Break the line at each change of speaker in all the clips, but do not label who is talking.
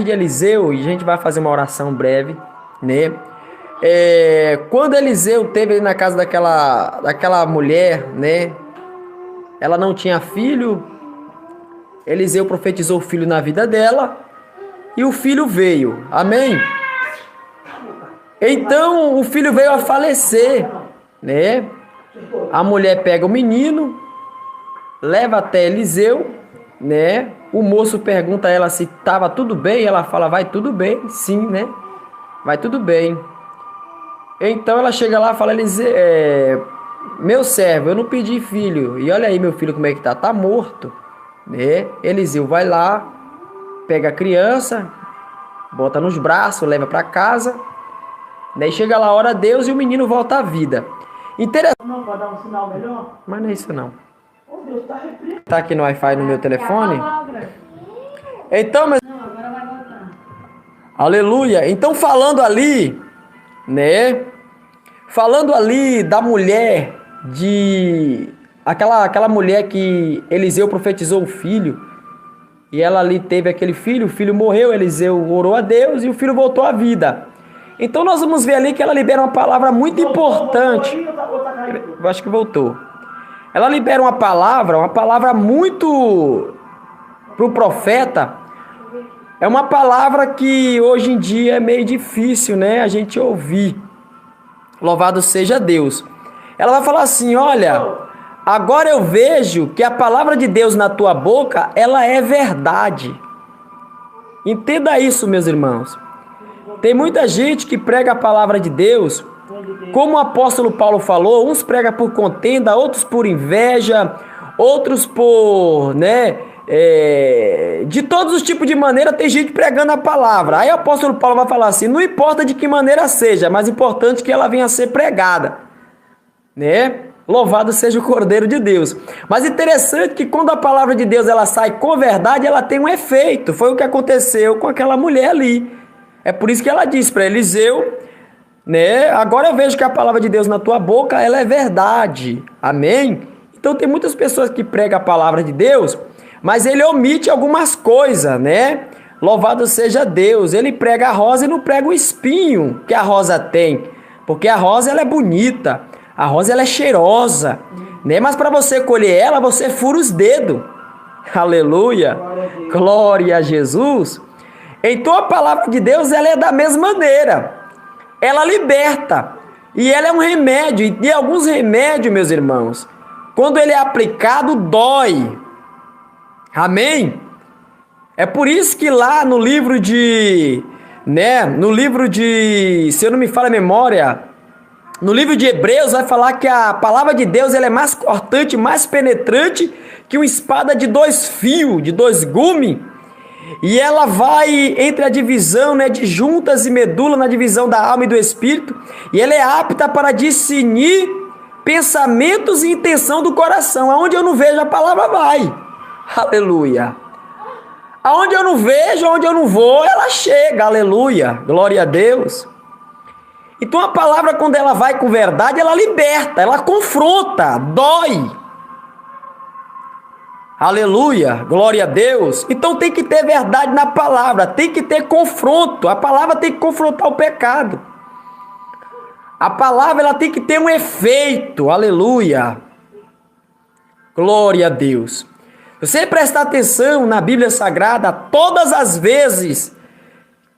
passagem de Eliseu, e a gente vai fazer uma oração breve, né? Quando Eliseu esteve ali na casa daquela mulher, né? Ela não tinha filho. Eliseu profetizou o filho na vida dela e o filho veio. Amém? Então o filho veio a falecer, né? A mulher pega o menino, leva até Eliseu, né? O moço pergunta a ela se estava tudo bem, e ela fala: vai tudo bem, sim, né? Vai tudo bem. Então ela chega lá e fala: Eliseu, meu servo, eu não pedi filho, e olha aí meu filho como é que tá, tá morto, né? Eliseu vai lá, pega a criança, bota nos braços, leva para casa, daí chega lá, ora a Deus e o menino volta à vida. Interessante.
Não, pode dar um sinal melhor?
Mas não é isso não.
Oh, Deus, tá repreendido.
Tá aqui no Wi-Fi no meu telefone. Então, mas...
Não, agora vai voltar.
Aleluia. Então falando ali, né? Falando ali da mulher aquela mulher que Eliseu profetizou o filho, e ela ali teve aquele filho, o filho morreu, Eliseu orou a Deus e o filho voltou à vida. Então nós vamos ver ali que ela libera uma palavra muito importante. Eu acho que voltou. Ela libera uma palavra muito para o profeta. É uma palavra que hoje em dia é meio difícil, né, a gente ouvir. Louvado seja Deus. Ela vai falar assim: olha, agora eu vejo que a palavra de Deus na tua boca, ela é verdade. Entenda isso, meus irmãos. Tem muita gente que prega a palavra de Deus, como o apóstolo Paulo falou, uns pregam por contenda, outros por inveja, outros por, né, de todos os tipos de maneira tem gente pregando a palavra. Aí o apóstolo Paulo vai falar assim: não importa de que maneira seja, mas importante que ela venha a ser pregada, né? Louvado seja o Cordeiro de Deus. Mas interessante que quando a palavra de Deus ela sai com verdade, ela tem um efeito. Foi o que aconteceu com aquela mulher ali. É por isso que ela disse para Eliseu, né? Agora eu vejo que a palavra de Deus na tua boca, ela é verdade. Amém? Então tem muitas pessoas que pregam a palavra de Deus, mas ele omite algumas coisas, né? Louvado seja Deus. Ele prega a rosa e não prega o espinho que a rosa tem. Porque a rosa ela é bonita, a rosa ela é cheirosa, né? Mas para você colher ela, você fura os dedos. Aleluia. Glória a Jesus. Então a palavra de Deus ela é da mesma maneira. Ela liberta. E ela é um remédio. E alguns remédios, meus irmãos, quando ele é aplicado, dói. Amém? É por isso que lá no livro de, se eu não me falha a memória, no livro de Hebreus vai falar que a palavra de Deus ela é mais cortante, mais penetrante que uma espada de 2 fios, de 2 gumes. E ela vai entre a divisão, né, de juntas e medula, na divisão da alma e do espírito. E ela é apta para discernir pensamentos e intenção do coração. Aonde eu não vejo, a palavra vai. Aleluia. Aonde eu não vejo, aonde eu não vou, ela chega. Aleluia. Glória a Deus. Então a palavra, quando ela vai com verdade, ela liberta, ela confronta, dói. Aleluia. Glória a Deus. Então tem que ter verdade na palavra, tem que ter confronto. A palavra tem que confrontar o pecado. A palavra ela tem que ter um efeito. Aleluia. Glória a Deus. Você prestar atenção na Bíblia Sagrada, todas as vezes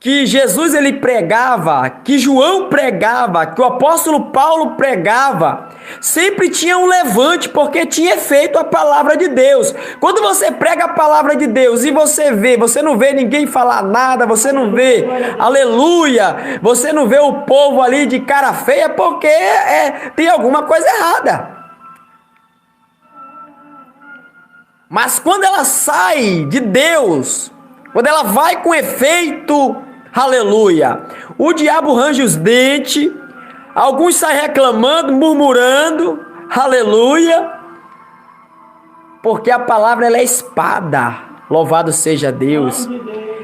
que Jesus ele pregava, que João pregava, que o apóstolo Paulo pregava, sempre tinha um levante, porque tinha feito a palavra de Deus. Quando você prega a palavra de Deus e você não vê ninguém falar nada, você não vê, aleluia, você não vê o povo ali de cara feia, porque tem alguma coisa errada. Mas quando ela sai de Deus, quando ela vai com efeito, aleluia, o diabo range os dentes, alguns saem reclamando, murmurando, aleluia, porque a palavra ela é espada, louvado seja Deus.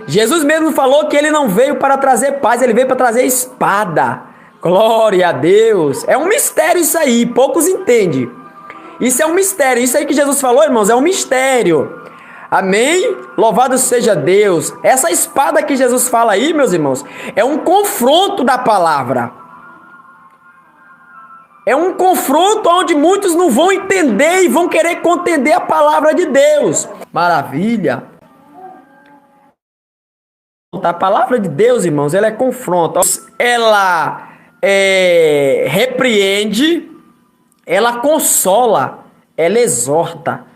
Jesus mesmo falou que ele não veio para trazer paz, ele veio para trazer espada, glória a Deus. É um mistério isso aí, poucos entendem. Isso é um mistério. Isso aí que Jesus falou, irmãos, é um mistério. Amém? Louvado seja Deus. Essa espada que Jesus fala aí, meus irmãos, é um confronto da palavra. É um confronto onde muitos não vão entender e vão querer contender a palavra de Deus. Maravilha. A palavra de Deus, irmãos, ela é confronto. Ela repreende, ela consola, ela exorta.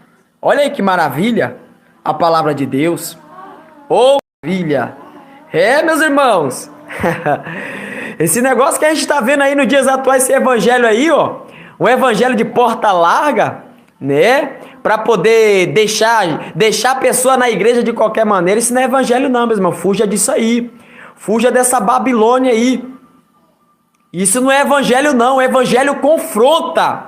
Olha aí que maravilha a palavra de Deus. Oh, maravilha. Meus irmãos. Esse negócio que a gente está vendo aí nos dias atuais, esse evangelho aí, ó. Um evangelho de porta larga, né? Para poder deixar a pessoa na igreja de qualquer maneira. Isso não é evangelho não, meu irmão. Fuja disso aí. Fuja dessa Babilônia aí. Isso não é evangelho não. O evangelho confronta.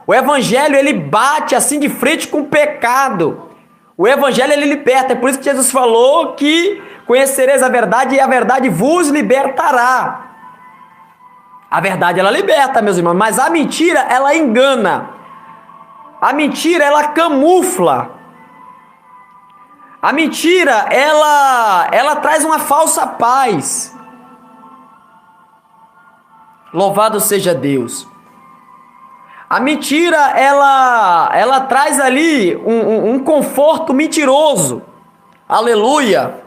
O evangelho, ele bate assim de frente com o pecado. O evangelho, ele liberta. É por isso que Jesus falou que conhecereis a verdade e a verdade vos libertará. A verdade, ela liberta, meus irmãos. Mas a mentira, ela engana. A mentira, ela camufla. A mentira, ela traz uma falsa paz. Louvado seja Deus. A mentira, ela traz ali um conforto mentiroso. Aleluia.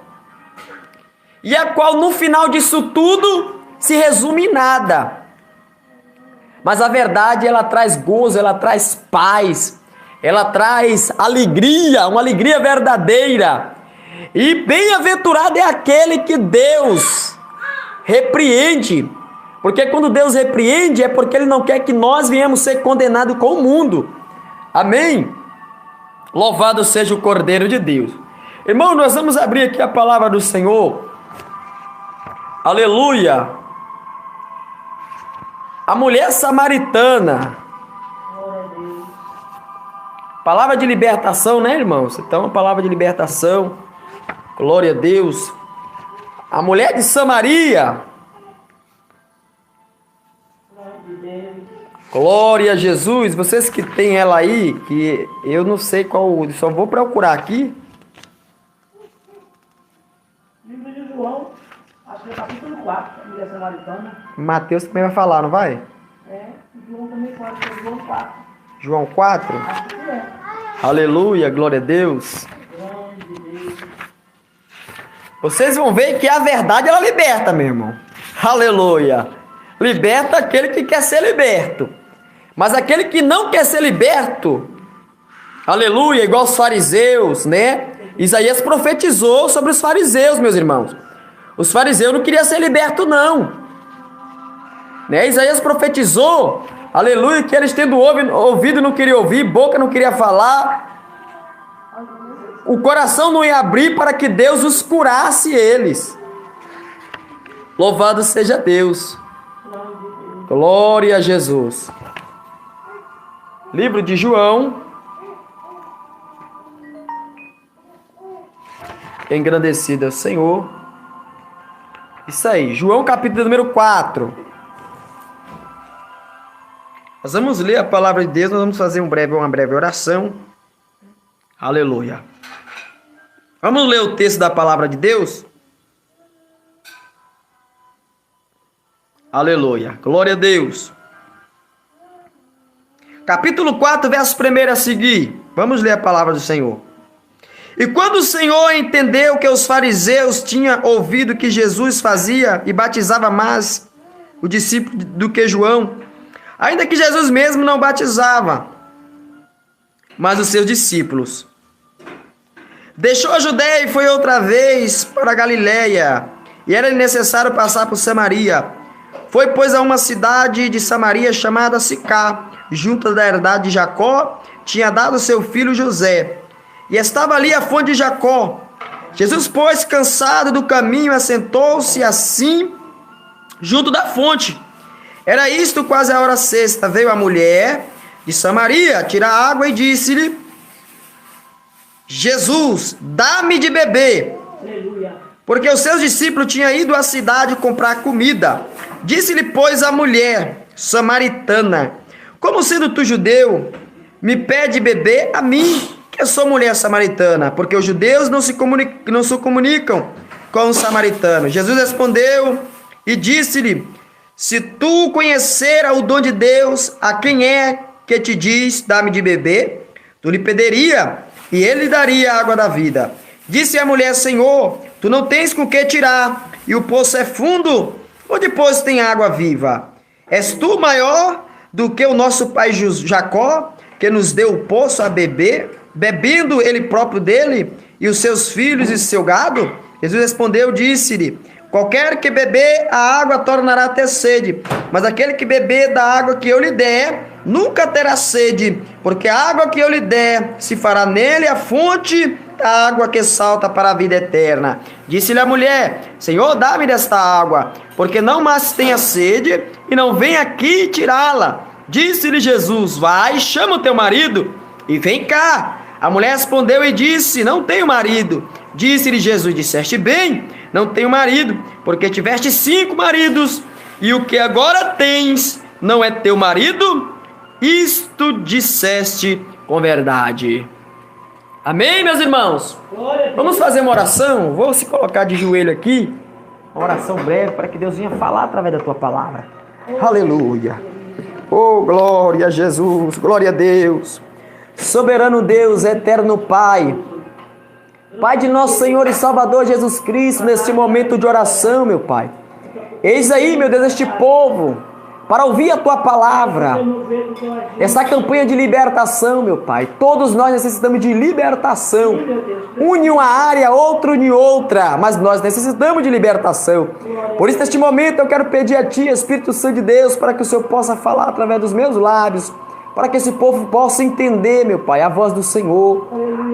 E a qual no final disso tudo se resume em nada. Mas a verdade, ela traz gozo, ela traz paz, ela traz alegria, uma alegria verdadeira. E bem-aventurado é aquele que Deus repreende. Porque quando Deus repreende, é porque Ele não quer que nós venhamos ser condenados com o mundo. Amém? Louvado seja o Cordeiro de Deus. Irmão, nós vamos abrir aqui a palavra do Senhor. Aleluia! A mulher samaritana. Palavra de libertação, né, irmãos? Então, a palavra de libertação. Glória a Deus. A mulher de Samaria. Glória a Jesus. Vocês que tem ela aí, que eu não sei qual, só vou procurar aqui.
Livro de João, acho que é capítulo 4, a mulher samaritana.
Mateus também vai falar, não vai?
João também pode ser João 4.
João 4?
Acho que é.
Aleluia, glória a Deus. Vocês vão ver que a verdade, ela liberta, meu irmão. Aleluia. Liberta aquele que quer ser liberto. Mas aquele que não quer ser liberto, aleluia, igual os fariseus, né? Isaías profetizou sobre os fariseus, meus irmãos. Os fariseus não queriam ser libertos, não. Né? Isaías profetizou, aleluia, que eles tendo ouvido não queriam ouvir, boca não queria falar, o coração não ia abrir para que Deus os curasse eles. Louvado seja Deus. Glória a Jesus. Livro de João. Engrandecido é o Senhor. Isso aí, João capítulo número 4. Nós vamos ler a palavra de Deus, nós vamos fazer uma breve oração. Aleluia. Vamos ler o texto da palavra de Deus? Aleluia. Glória a Deus. Capítulo 4, verso 1 a seguir. Vamos ler a palavra do Senhor. E quando o Senhor entendeu que os fariseus tinham ouvido que Jesus fazia e batizava mais o discípulo do que João, ainda que Jesus mesmo não batizava, mas os seus discípulos, deixou a Judéia e foi outra vez para a Galiléia, e era necessário passar por Samaria. Foi, pois, a uma cidade de Samaria chamada Sicá, junto da herdade de Jacó, tinha dado seu filho José. E estava ali a fonte de Jacó. Jesus, pois, cansado do caminho, assentou-se assim, junto da fonte. Era isto quase a hora sexta. Veio a mulher de Samaria tirar água e disse-lhe: Jesus, dá-me de beber.
Aleluia.
Porque os seus discípulos tinham ido à cidade comprar comida. Disse-lhe, pois, a mulher samaritana: como sendo tu judeu, me pede beber a mim, que sou mulher samaritana? Porque os judeus não se comunicam com os samaritanos. Jesus respondeu e disse-lhe: se tu conhecera o dom de Deus, a quem é que te diz, dá-me de beber, tu lhe pediria, e ele lhe daria a água da vida. Disse a mulher: Senhor, tu não tens com que tirar, e o poço é fundo, onde pois tem água viva? És tu maior do que o nosso pai Jacó, que nos deu o poço a beber, bebendo ele próprio dele, e os seus filhos e seu gado? Jesus respondeu, disse-lhe: qualquer que beber a água tornará a ter sede, mas aquele que beber da água que eu lhe der, nunca terá sede, porque a água que eu lhe der se fará nele a fonte da água que salta para a vida eterna. Disse-lhe a mulher: Senhor, dá-me desta água, porque não mais tenha sede, e não venha aqui tirá-la. Disse-lhe Jesus: vai, chama o teu marido e vem cá. A mulher respondeu e disse: não tenho marido. Disse-lhe Jesus: disseste bem, não tenho marido, porque tiveste 5 maridos, e o que agora tens não é teu marido? Isto disseste com verdade. Amém, meus irmãos? Vamos fazer uma oração? Vou se colocar de joelho aqui. Uma oração breve para que Deus venha falar através da tua palavra. Aleluia. Oh, glória a Jesus, glória a Deus. Soberano Deus, eterno Pai. Pai de nosso Senhor e Salvador Jesus Cristo, neste momento de oração, meu Pai. Eis aí, meu Deus, este povo, para ouvir a Tua palavra. Essa campanha de libertação, meu Pai. Todos nós necessitamos de libertação. Um em uma área, outro em outra. Mas nós necessitamos de libertação. Por isso, neste momento, eu quero pedir a Ti, Espírito Santo de Deus, para que o Senhor possa falar através dos meus lábios, para que esse povo possa entender, meu Pai, a voz do Senhor.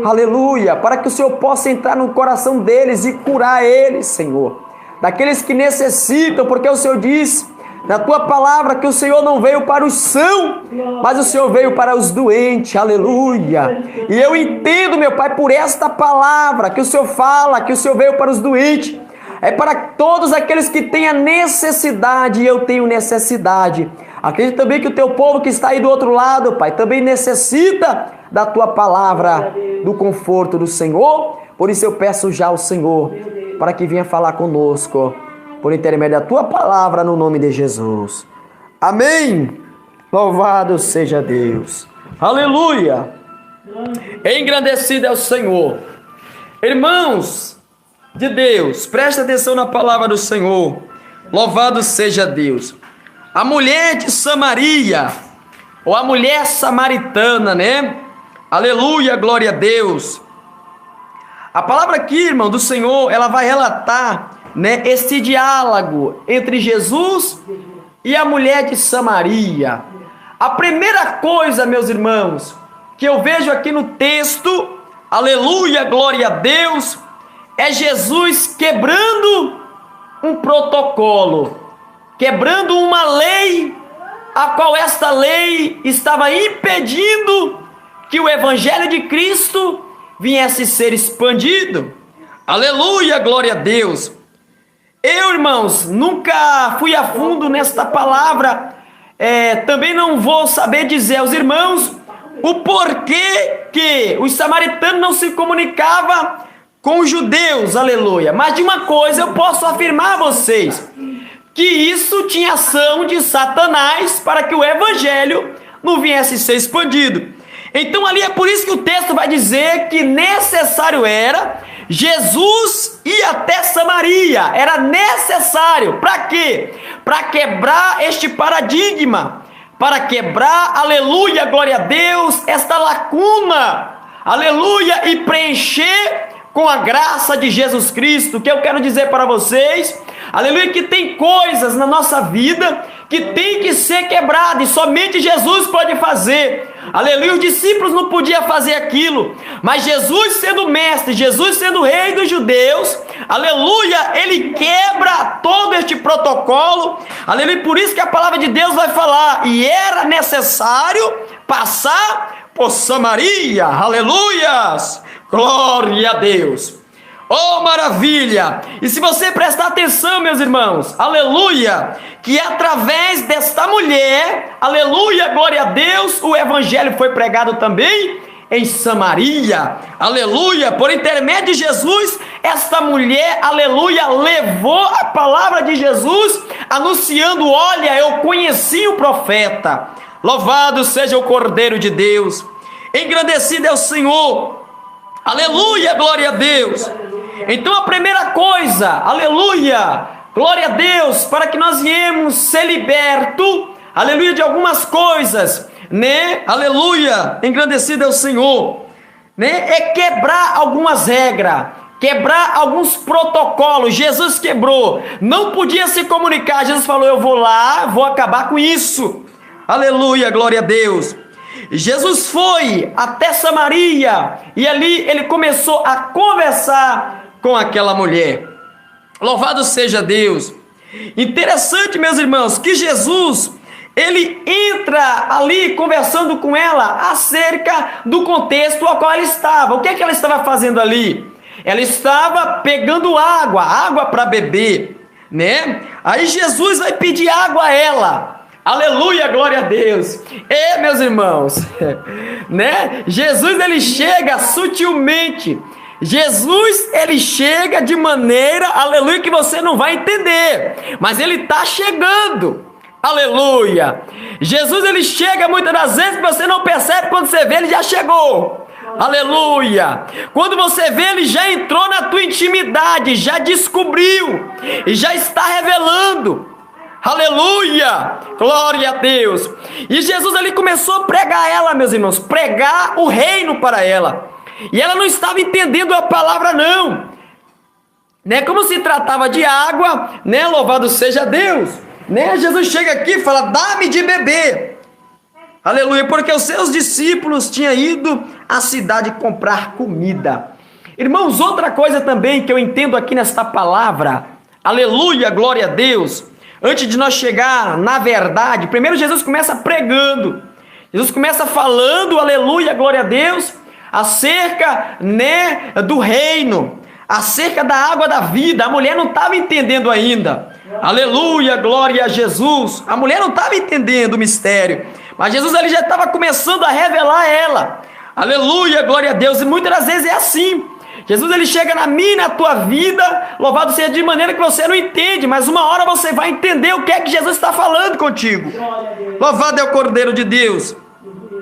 Aleluia. Para que o Senhor possa entrar no coração deles e curar eles, Senhor. Daqueles que necessitam, porque o Senhor diz na Tua palavra que o Senhor não veio para os sãos, mas o Senhor veio para os doentes. Aleluia. E eu entendo, meu Pai, por esta palavra que o Senhor fala, que o Senhor veio para os doentes. É para todos aqueles que têm a necessidade, e eu tenho necessidade. Acredito também que o Teu povo que está aí do outro lado, Pai, também necessita da Tua palavra, do conforto do Senhor. Por isso eu peço já ao Senhor, para que venha falar conosco, por intermédio da Tua palavra, no nome de Jesus. Amém. Louvado seja Deus. Aleluia. Engrandecido é o Senhor. Irmãos de Deus, presta atenção na palavra do Senhor. Louvado seja Deus. A mulher de Samaria, ou a mulher samaritana, né? Aleluia, glória a Deus. A palavra aqui, irmão, do Senhor, ela vai relatar, né, esse diálogo entre Jesus e a mulher de Samaria. A primeira coisa, meus irmãos, que eu vejo aqui no texto, aleluia, glória a Deus, é Jesus quebrando um protocolo, quebrando uma lei, a qual esta lei estava impedindo que o evangelho de Cristo viesse ser expandido. Aleluia, glória a Deus. Eu, irmãos, nunca fui a fundo nesta palavra, também não vou saber dizer aos irmãos o porquê que os samaritanos não se comunicavam com os judeus, aleluia. Mas de uma coisa eu posso afirmar a vocês, que isso tinha ação de Satanás para que o evangelho não viesse ser expandido. Então ali é por isso que o texto vai dizer que necessário era Jesus ir até Samaria. Era necessário. Para quê? Para quebrar este paradigma. Para quebrar, aleluia, glória a Deus, esta lacuna. Aleluia, e preencher com a graça de Jesus Cristo. Que eu quero dizer para vocês, aleluia, que tem coisas na nossa vida que tem que ser quebradas, e somente Jesus pode fazer. Aleluia, os discípulos não podiam fazer aquilo, mas Jesus sendo mestre, Jesus sendo rei dos judeus, aleluia, ele quebra todo este protocolo, aleluia, por isso que a palavra de Deus vai falar, e era necessário passar por Samaria, aleluias, glória a Deus. Oh, maravilha! E se você prestar atenção, meus irmãos, aleluia, que através desta mulher, aleluia, glória a Deus, o evangelho foi pregado também em Samaria. Aleluia. Por intermédio de Jesus, esta mulher, aleluia, levou a palavra de Jesus, anunciando: olha, eu conheci o profeta. Louvado seja o Cordeiro de Deus. Engrandecido é o Senhor. Aleluia, glória a Deus. Então a primeira coisa, aleluia, glória a Deus, para que nós viemos ser libertos, aleluia, de algumas coisas, né? Aleluia, engrandecido é o Senhor, né? É quebrar algumas regras, quebrar alguns protocolos. Jesus quebrou, não podia se comunicar. Jesus falou: eu vou lá, vou acabar com isso. Aleluia, glória a Deus. Jesus foi até Samaria e ali ele começou a conversar com aquela mulher. Louvado seja Deus. Interessante, meus irmãos, que Jesus, ele entra ali conversando com ela acerca do contexto ao qual ela estava. O que é que ela estava fazendo ali? Ela estava pegando água para beber, né? Aí Jesus vai pedir água a ela. Aleluia, glória a Deus. Meus irmãos, né? Jesus, ele chega sutilmente. Jesus, ele chega de maneira, aleluia, que você não vai entender, mas ele está chegando. Aleluia. Jesus, ele chega muitas das vezes que você não percebe. Quando você vê, ele já chegou. Aleluia. Quando você vê, ele já entrou na tua intimidade, já descobriu e já está revelando. Aleluia, glória a Deus. E Jesus ali começou a pregar ela, meus irmãos, pregar o reino para ela. E ela não estava entendendo a palavra não, né? Como se tratava de água, né? Louvado seja Deus, né? Jesus chega aqui e fala: dá-me de beber. Aleluia, porque os seus discípulos tinham ido à cidade comprar comida. Irmãos, outra coisa também que eu entendo aqui nesta palavra, aleluia, glória a Deus. Antes de nós chegar na verdade, primeiro Jesus começa pregando. Jesus começa falando, aleluia, glória a Deus, acerca, né, do reino, acerca da água da vida. A mulher não estava entendendo ainda. Aleluia, glória a Jesus. A mulher não estava entendendo o mistério, mas Jesus ali já estava começando a revelar a ela. Aleluia, glória a Deus. E muitas das vezes é assim. Jesus, ele chega na minha e na tua vida, louvado seja, de maneira que você não entende, mas uma hora você vai entender o que é que Jesus está falando contigo. Louvado é o Cordeiro de Deus,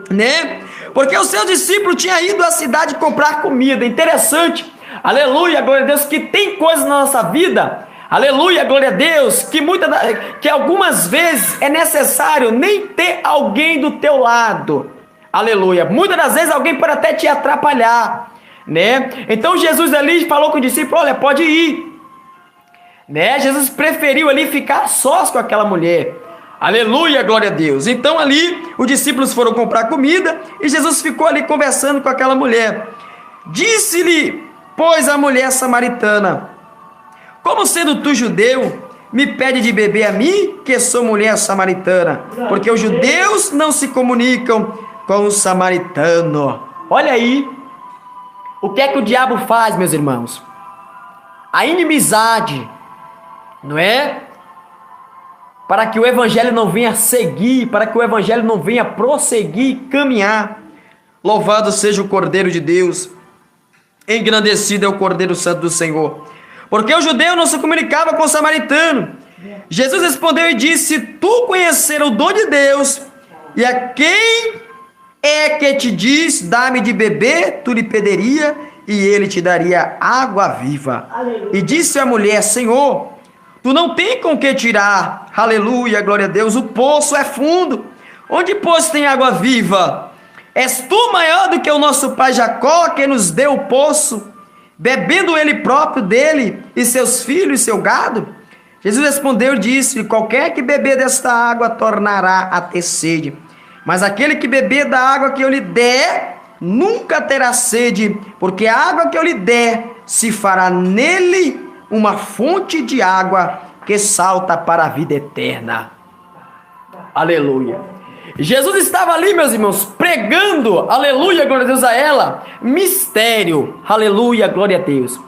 né? Porque o seu discípulo tinha ido à cidade comprar comida. Interessante, aleluia, glória a Deus, que tem coisas na nossa vida, aleluia, glória a Deus, que algumas vezes é necessário nem ter alguém do teu lado. Aleluia, muitas das vezes alguém pode até te atrapalhar, né? Então Jesus ali falou com o discípulo: olha, pode ir, né? Jesus preferiu ali ficar sós com aquela mulher. Aleluia, glória a Deus. Então ali os discípulos foram comprar comida e Jesus ficou ali conversando com aquela mulher. Disse-lhe, pois, a mulher samaritana: como sendo tu judeu, me pede de beber a mim, que sou mulher samaritana? Porque os judeus não se comunicam com o samaritano. Olha aí o que é que o diabo faz, meus irmãos. A inimizade, não é? Para que o evangelho não venha seguir, para que o evangelho não venha prosseguir, caminhar. Louvado seja o Cordeiro de Deus. Engrandecido é o Cordeiro Santo do Senhor. Porque o judeu não se comunicava com o samaritano. Jesus respondeu e disse: se tu conhecer o dom de Deus, e a quem é que te diz, dá-me de beber, tu lhe pediria, e ele te daria água viva. Aleluia. E disse a mulher: Senhor, tu não tem com que tirar. Aleluia, glória a Deus. O poço é fundo. Onde, pois, tem água viva? És tu maior do que o nosso pai Jacó, que nos deu o poço, bebendo ele próprio dele, e seus filhos e seu gado? Jesus respondeu e disse: qualquer que beber desta água tornará a ter sede. Mas aquele que beber da água que eu lhe der, nunca terá sede, porque a água que eu lhe der se fará nele uma fonte de água que salta para a vida eterna. Aleluia. Jesus estava ali, meus irmãos, pregando, aleluia, glória a Deus, a ela, mistério, aleluia, glória a Deus.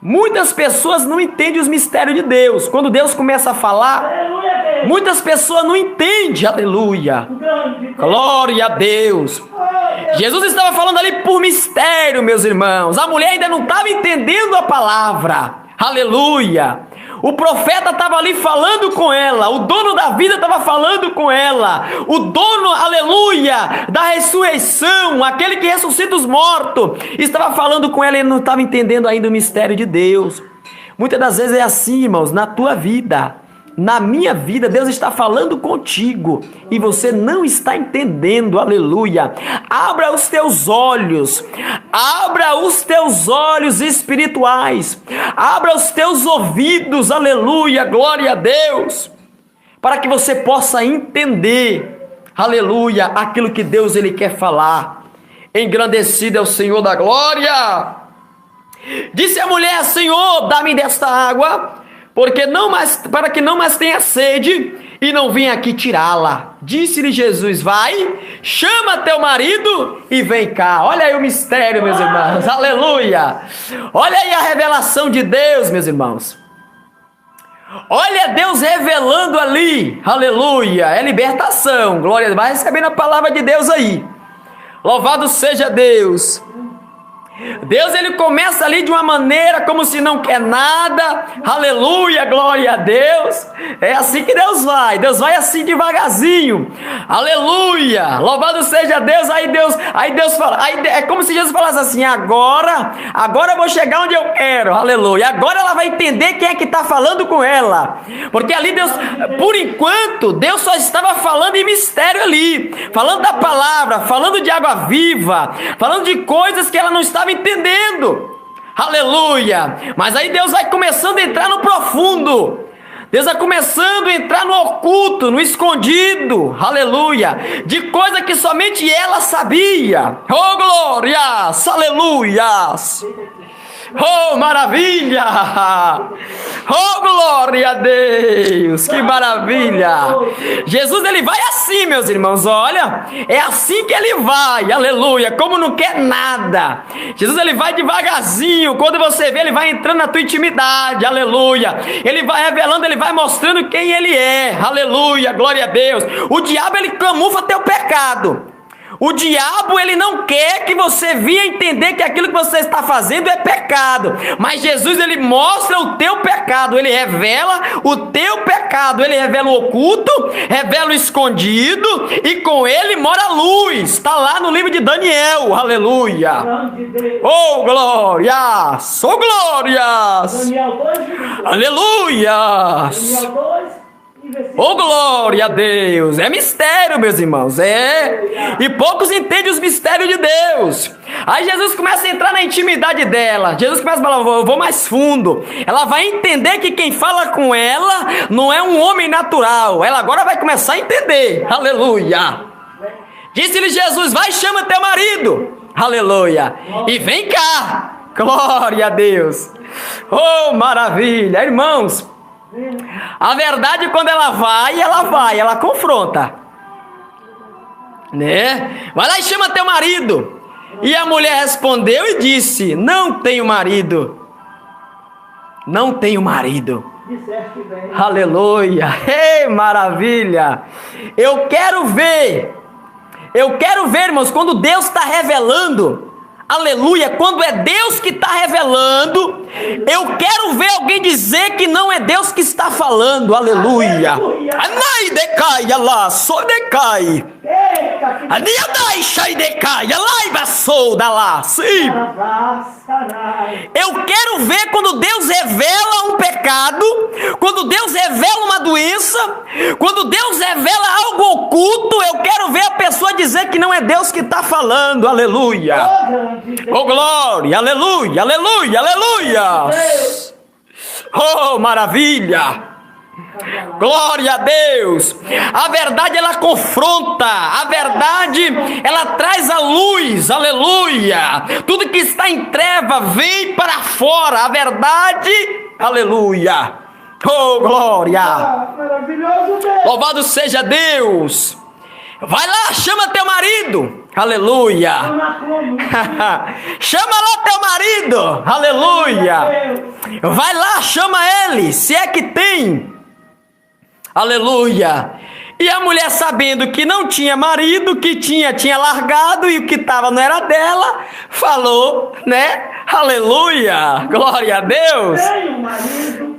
Muitas pessoas não entendem os mistérios de Deus. Quando Deus começa a falar,
Aleluia, Deus.
muitas pessoas não entendem. Aleluia.
Grande Deus.
Glória a Deus. Jesus estava falando ali por mistério, meus irmãos. A mulher ainda não estava entendendo a palavra. Aleluia. O profeta estava ali falando com ela. O dono da vida estava falando com ela. O dono, aleluia, da ressurreição, aquele que ressuscita os mortos, estava falando com ela e ele não estava entendendo ainda o mistério de Deus. Muitas das vezes é assim, irmãos, na tua vida. Na minha vida, Deus está falando contigo e você não está entendendo, aleluia. Abra os teus olhos espirituais, abra os teus ouvidos, aleluia, glória a Deus, para que você possa entender, aleluia, aquilo que Deus ele quer falar. Engrandecido é o Senhor da glória. Disse a mulher: Senhor, dá-me desta água, para que não mais tenha sede, e não vim aqui tirá-la. Disse-lhe Jesus: vai, chama teu marido e vem cá. Olha aí o mistério, meus irmãos, aleluia. Olha aí a revelação de Deus, meus irmãos. Olha Deus revelando ali, aleluia, é libertação, glória a Deus. Vai recebendo a palavra de Deus aí. Louvado seja Deus. Deus ele começa ali de uma maneira como se não quer nada, aleluia, glória a Deus. É assim que Deus vai assim devagarzinho, aleluia, louvado seja Deus. Aí Deus fala, é como se Jesus falasse assim: agora eu vou chegar onde eu quero, aleluia. Agora ela vai entender quem é que está falando com ela, porque ali Deus, por enquanto, Deus só estava falando em mistério ali, falando da palavra, falando de água viva, falando de coisas que ela não estava entendendo, aleluia. Mas aí Deus vai começando a entrar no profundo, Deus vai começando a entrar no oculto, no escondido, aleluia, de coisa que somente ela sabia. Oh glórias, aleluias, oh maravilha, oh glória a Deus, que maravilha. Jesus ele vai assim, meus irmãos, olha, é assim que ele vai, aleluia, como não quer nada. Jesus ele vai devagarzinho, quando você vê ele vai entrando na tua intimidade, aleluia. Ele vai revelando, ele vai mostrando quem ele é, aleluia, glória a Deus. O diabo ele camufla teu pecado. O diabo ele não quer que você venha entender que aquilo que você está fazendo é pecado, mas Jesus ele mostra o teu pecado, ele revela o teu pecado, ele revela o oculto, revela o escondido, e com ele mora a luz. Está lá no livro de Daniel, aleluia. Oh glórias, oh glórias, aleluia. Oh glória a Deus. É mistério, meus irmãos, e poucos entendem os mistérios de Deus. Aí Jesus começa a entrar na intimidade dela, Jesus começa a falar: eu vou mais fundo. Ela vai entender que quem fala com ela não é um homem natural. Ela agora vai começar a entender, aleluia. Disse-lhe Jesus: vai, chama teu marido, aleluia, e vem cá. Glória a Deus. Oh maravilha, irmãos. A verdade, quando ela confronta, né? Vai lá e chama teu marido. E a mulher respondeu e disse: não tenho marido. Não tenho marido. Aleluia. Ei, maravilha. Eu quero ver, irmãos, quando Deus está revelando, aleluia, quando é Deus que está revelando, eu quero ver alguém dizer que não é Deus que está falando, aleluia. Anai decai, Allah, só decai. Adiadai shai decai, Allah basou da lá. Sim. Eu quero ver quando Deus revela um pecado, quando Deus revela uma doença, quando Deus revela algo oculto. Eu quero ver a pessoa dizer que não é Deus que está falando, aleluia. Oh glória, aleluia, aleluia, aleluia. Oh maravilha. Glória a Deus. A verdade ela confronta, a verdade ela traz a luz, aleluia. Tudo que está em treva vem para fora, a verdade, aleluia. Oh glória. Louvado seja Deus. Vai lá, chama teu marido. Aleluia. Chama lá teu marido. Aleluia. Vai lá, chama ele, se é que tem. Aleluia. E a mulher, sabendo que não tinha marido, que tinha largado e o que estava não era dela, falou, né? Aleluia. Glória a Deus.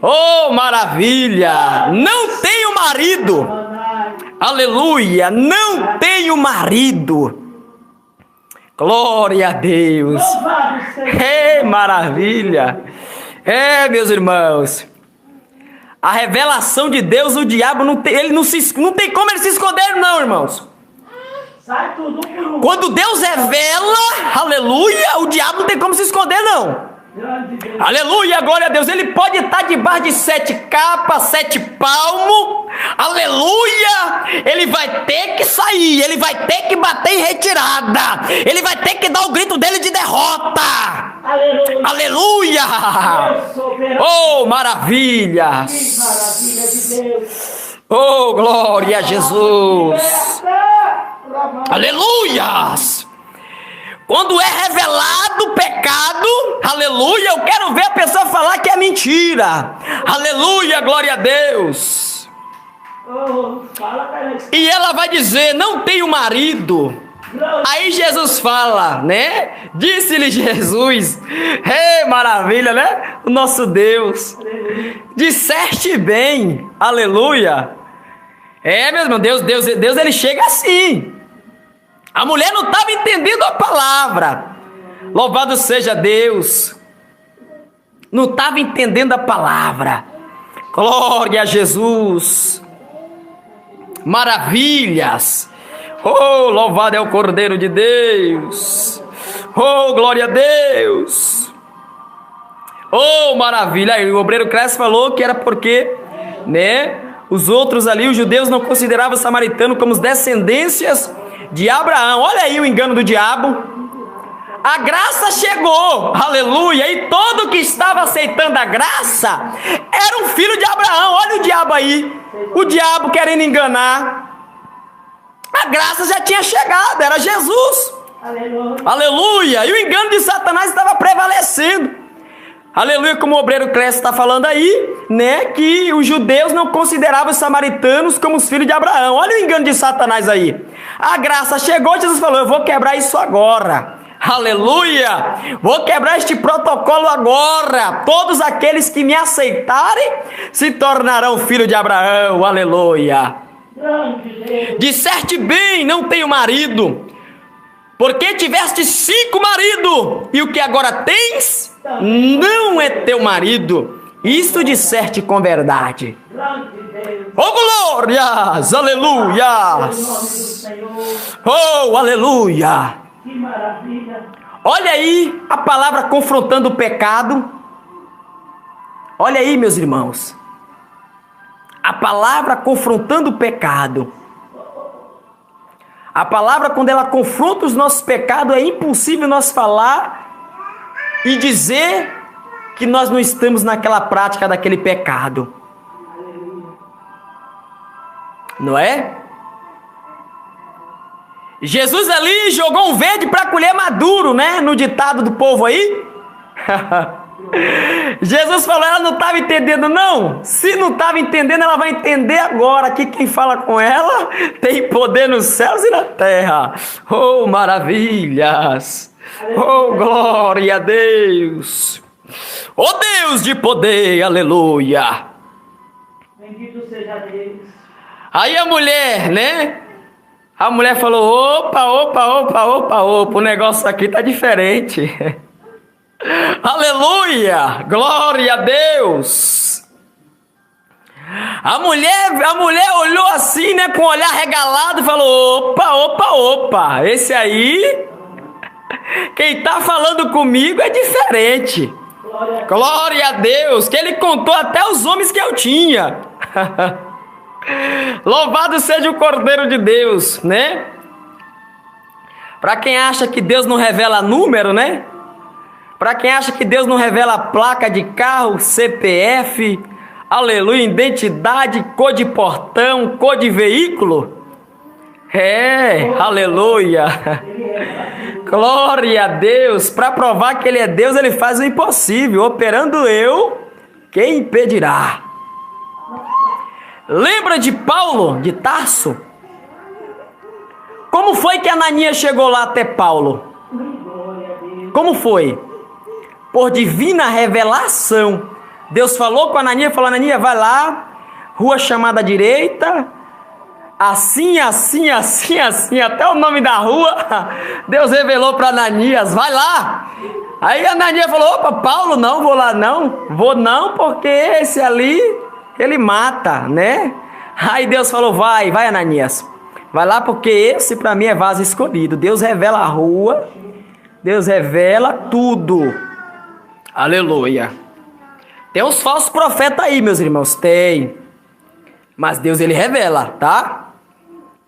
Oh, maravilha. Não tenho marido. Aleluia. Não tenho marido. Glória a Deus. Maravilha. Meus irmãos. A revelação de Deus, o diabo não tem, não tem como ele se esconder, não, irmãos.
Sai tudo por um.
Quando Deus revela, aleluia, o diabo não tem como se esconder, não. Aleluia, glória a Deus. Ele pode estar debaixo de 7 capas, 7 palmos. Aleluia. Ele vai ter que sair. Ele vai ter que bater em retirada. Ele vai ter que dar o grito dele de derrota.
Aleluia.
Aleluia. Oh, maravilhas.
Maravilha de Deus.
Oh, glória a Jesus. Aleluias. Quando é revelado o pecado, aleluia, eu quero ver a pessoa falar que é mentira. Aleluia, glória a Deus. E ela vai dizer, não tenho marido. Aí Jesus fala, né? Disse-lhe Jesus, maravilha, né? O nosso Deus. Disseste bem, aleluia. Meu irmão, Deus, ele chega assim. A mulher não estava entendendo a palavra. Louvado seja Deus. Não estava entendendo a palavra. Glória a Jesus. Maravilhas. Oh, louvado é o Cordeiro de Deus. Oh, glória a Deus. Oh, maravilha. Aí o obreiro Cresce falou que era porque, né, os outros ali, os judeus, não consideravam os samaritanos como os descendências de Abraão. Olha aí o engano do diabo. A graça chegou, aleluia, e todo que estava aceitando a graça era um filho de Abraão. Olha o diabo aí, o diabo querendo enganar. A graça já tinha chegado, era Jesus. Aleluia. E o engano de Satanás estava prevalecendo. Aleluia, como o obreiro Cresce está falando aí, né, que os judeus não consideravam os samaritanos como os filhos de Abraão. Olha o engano de Satanás aí. A graça chegou, Jesus falou, eu vou quebrar isso agora. Aleluia, vou quebrar este protocolo agora. Todos aqueles que me aceitarem se tornarão filhos de Abraão. Aleluia. Disseste bem, não tenho marido, porque tiveste 5 maridos, e o que agora tens não é teu marido. Isto disseste com verdade. Oh, glórias, aleluias. Oh, aleluia.
Que maravilha.
Olha aí a palavra confrontando o pecado. Olha aí, meus irmãos. A palavra confrontando o pecado. A palavra, quando ela confronta os nossos pecados, é impossível nós falar e dizer que nós não estamos naquela prática daquele pecado. Não é? Jesus ali jogou um verde para colher maduro, né? No ditado do povo aí. Jesus falou, ela não estava entendendo não. Se não estava entendendo, ela vai entender agora. Que quem fala com ela tem poder nos céus e na terra. Oh, maravilhas. Oh, glória a Deus. Oh, Deus de poder, aleluia.
Bendito seja Deus.
Aí a mulher, né? A mulher falou, opa, o negócio aqui tá diferente. Aleluia, glória a Deus. A mulher olhou assim, né, com o olhar regalado e falou, opa, esse aí, quem tá falando comigo é diferente. Glória a Deus, que ele contou até os homens que eu tinha. Louvado seja o Cordeiro de Deus, né? Para quem acha que Deus não revela número, né? Para quem acha que Deus não revela placa de carro, CPF, aleluia, identidade, cor de portão, cor de veículo, Aleluia. Glória a Deus. Para provar que Ele é Deus, Ele faz o impossível. Operando eu, quem impedirá? Lembra de Paulo, de Tarso? Como foi que Ananias chegou lá até Paulo? Como foi? Por divina revelação. Deus falou com Ananias, falou: Ananias, vai lá, rua chamada direita, assim, até o nome da rua. Deus revelou para Ananias: vai lá. Aí Ananias falou: opa, Paulo, não vou lá não. Vou não, porque esse ali, ele mata, né? Aí Deus falou: vai Ananias. Vai lá, porque esse para mim é vaso escolhido. Deus revela a rua, Deus revela tudo. Aleluia. Tem uns falsos profetas aí, meus irmãos, tem. Mas Deus, Ele revela, tá?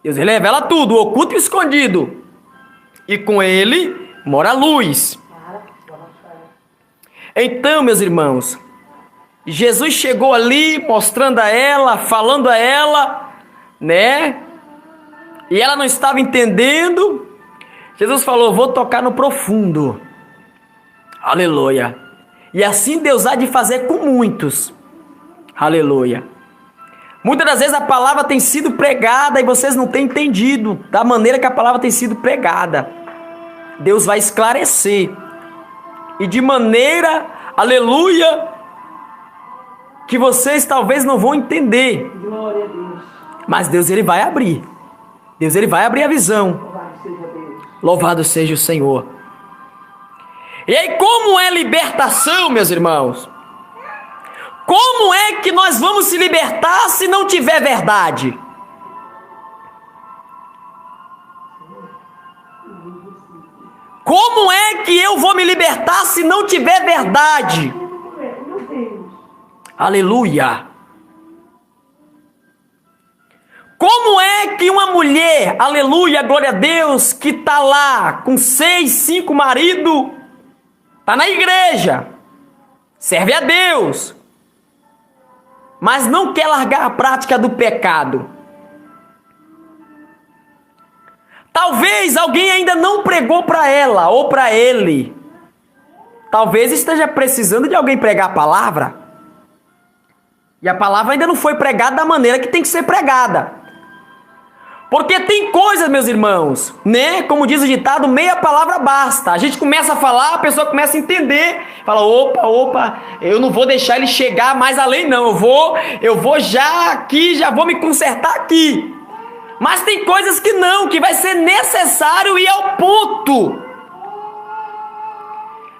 Deus, Ele revela tudo, oculto e escondido. E com Ele mora a luz. Então, meus irmãos, Jesus chegou ali, mostrando a ela, falando a ela, né? E ela não estava entendendo. Jesus falou: vou tocar no profundo. Aleluia. E assim Deus há de fazer com muitos. Aleluia. Muitas das vezes a palavra tem sido pregada e vocês não têm entendido da maneira que a palavra tem sido pregada. Deus vai esclarecer. E de maneira, aleluia, que vocês talvez não vão entender.
Glória a Deus.
Mas Deus, Ele vai abrir. Deus, Ele vai abrir a visão.
Louvado seja Deus.
Louvado seja o Senhor. E aí, como é libertação, meus irmãos? Como é que nós vamos se libertar se não tiver verdade? Como é que eu vou me libertar se não tiver verdade?
Meu Deus.
Aleluia. Como é que uma mulher, aleluia, glória a Deus, que está lá com 6, 5 maridos, está na igreja, serve a Deus, mas não quer largar a prática do pecado? Talvez alguém ainda não pregou para ela ou para ele. Talvez esteja precisando de alguém pregar a palavra. E a palavra ainda não foi pregada da maneira que tem que ser pregada. Porque tem coisas, meus irmãos, né? Como diz o ditado, meia palavra basta. A gente começa a falar, a pessoa começa a entender. Fala: opa, eu não vou deixar ele chegar mais além não. Eu vou já aqui, já vou me consertar aqui. Mas tem coisas que não, que vai ser necessário ir ao ponto.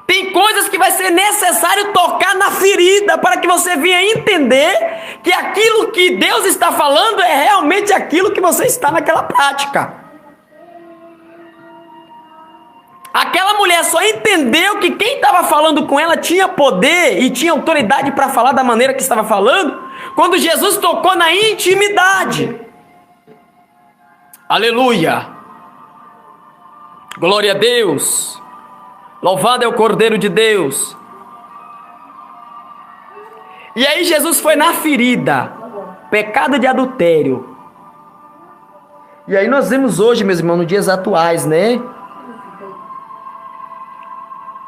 Tem coisas que vai ser necessário tocar na ferida para que você venha entender que aquilo que Deus está falando é realmente aquilo que você está naquela prática. Aquela mulher só entendeu que quem estava falando com ela tinha poder e tinha autoridade para falar da maneira que estava falando quando Jesus tocou na intimidade. Aleluia! Glória a Deus! Louvado é o Cordeiro de Deus. E aí Jesus foi na ferida, pecado de adultério. E aí nós vemos hoje, meus irmãos, nos dias atuais, né?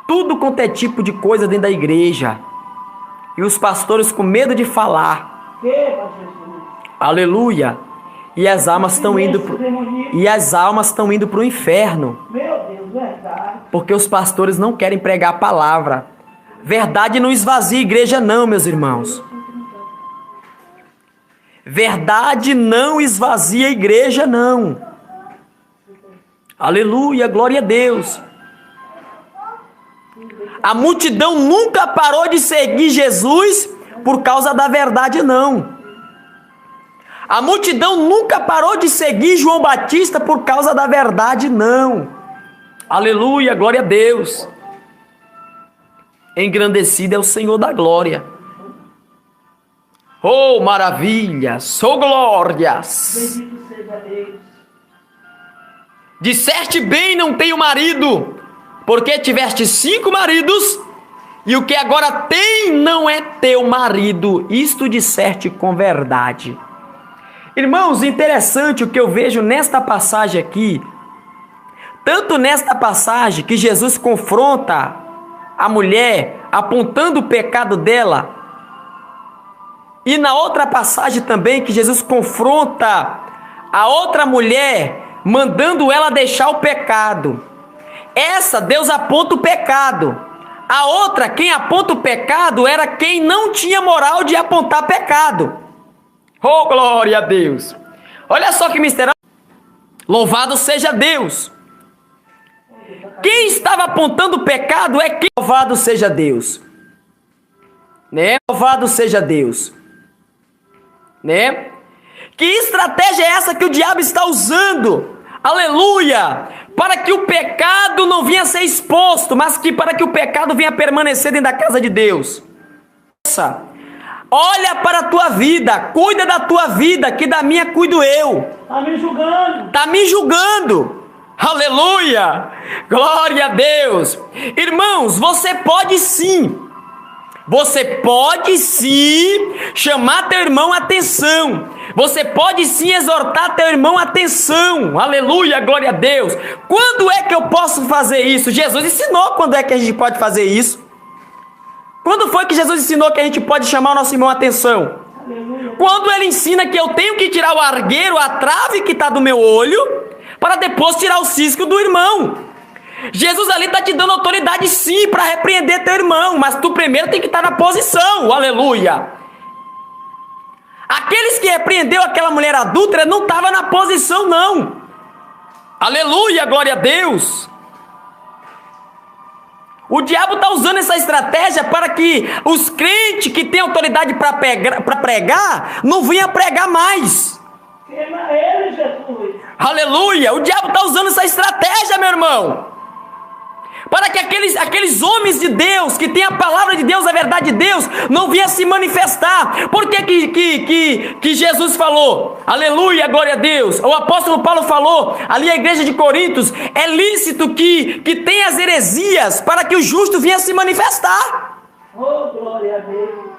Tudo quanto é tipo de coisa dentro da igreja. E os pastores com medo de falar. Aleluia. E as almas estão indo para o inferno.
Meu Deus, verdade.
Porque os pastores não querem pregar a palavra. Verdade não esvazia a igreja não, meus irmãos. Verdade não esvazia a igreja não. Aleluia, glória a Deus. A multidão nunca parou de seguir Jesus por causa da verdade não. A multidão nunca parou de seguir João Batista por causa da verdade, não. Aleluia, glória a Deus. Engrandecido é o Senhor da glória. Oh, maravilhas, oh, glórias.
Bendito seja Deus.
Disseste bem, não tenho marido, porque tiveste 5 maridos, e o que agora tem não é teu marido. Isto disseste com verdade. Irmãos, interessante o que eu vejo nesta passagem aqui, tanto nesta passagem que Jesus confronta a mulher, apontando o pecado dela, e na outra passagem também que Jesus confronta a outra mulher, mandando ela deixar o pecado. Essa, Deus aponta o pecado. A outra, quem aponta o pecado, era quem não tinha moral de apontar pecado. Oh, glória a Deus! Olha só que mistério. Louvado seja Deus! Quem estava apontando o pecado é quem. Louvado seja Deus! Né? Louvado seja Deus! Né? Que estratégia é essa que o diabo está usando? Aleluia! Para que o pecado não venha a ser exposto, mas que para que o pecado venha a permanecer dentro da casa de Deus. Olha para a tua vida, cuida da tua vida, que da minha cuido eu.
Está me julgando.
Está me julgando. Aleluia! Glória a Deus! Irmãos, você pode sim chamar teu irmão a atenção. Você pode sim exortar teu irmão a atenção. Aleluia, glória a Deus. Quando é que eu posso fazer isso? Jesus ensinou quando é que a gente pode fazer isso. Quando foi que Jesus ensinou que a gente pode chamar o nosso irmão a atenção?
Aleluia.
Quando ele ensina que eu tenho que tirar o argueiro, a trave que está do meu olho, para depois tirar o cisco do irmão. Jesus ali está te dando autoridade sim para repreender teu irmão, mas tu primeiro tem que estar na posição. Aleluia. Aqueles que repreendeu aquela mulher adúltera não estavam na posição não. Aleluia, glória a Deus. O diabo está usando essa estratégia para que os crentes que têm autoridade para pregar não venham pregar mais.
Queima ele, Jesus.
Aleluia! O diabo está usando essa estratégia, meu irmão. Para que aqueles homens de Deus, que têm a palavra de Deus, a verdade de Deus, não venham se manifestar. Por que Jesus falou? Aleluia, glória a Deus. O apóstolo Paulo falou, ali a igreja de Corintos, é lícito que tenha as heresias, para que o justo venha se manifestar.
Oh, glória a Deus.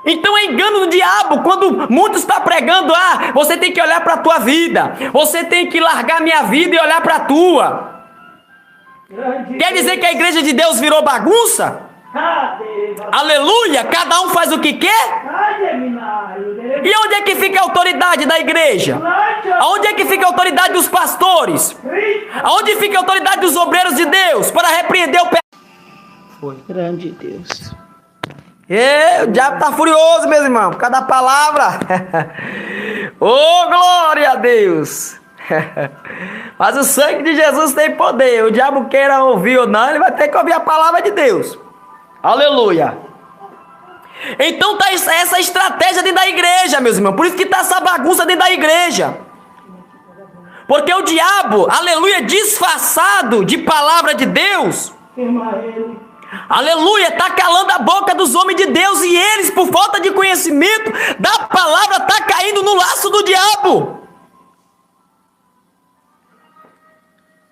Então é engano do diabo, quando muitos estão pregando, você tem que olhar para a tua vida, você tem que largar a minha vida e olhar para a tua. Quer dizer que a igreja de Deus virou bagunça? Aleluia! Cada um faz o que quer? E onde é que fica a autoridade da igreja? Aonde é que fica a autoridade dos pastores? Aonde fica a autoridade dos obreiros de Deus para repreender o pecado?
Foi. Grande Deus.
O diabo está furioso, meus irmãos, por causa da palavra. Oh, glória a Deus. Mas o sangue de Jesus tem poder. O diabo queira ouvir ou não, ele vai ter que ouvir a palavra de Deus. Aleluia. Então está essa estratégia dentro da igreja, meus irmãos. Por isso que está essa bagunça dentro da igreja. Porque o diabo, aleluia, disfarçado de palavra de Deus, aleluia, está calando a boca dos homens de Deus. E eles, por falta de conhecimento da palavra, está caindo no laço do diabo.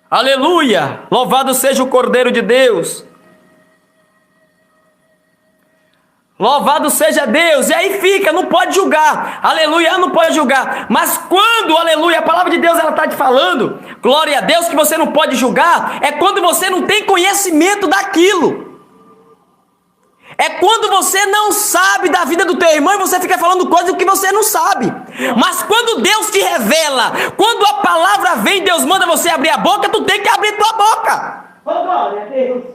Aleluia, louvado seja o Cordeiro de Deus. Louvado seja Deus. E aí fica, não pode julgar. Aleluia, não pode julgar. Mas quando, aleluia, a palavra de Deus ela está te falando, glória a Deus, que você não pode julgar, é quando você não tem conhecimento daquilo. É quando você não sabe da vida do teu irmão e você fica falando coisas que você não sabe. Mas quando Deus te revela, quando a palavra vem, Deus manda você abrir a boca, tu tem que abrir tua boca.
Oh, glória a Deus.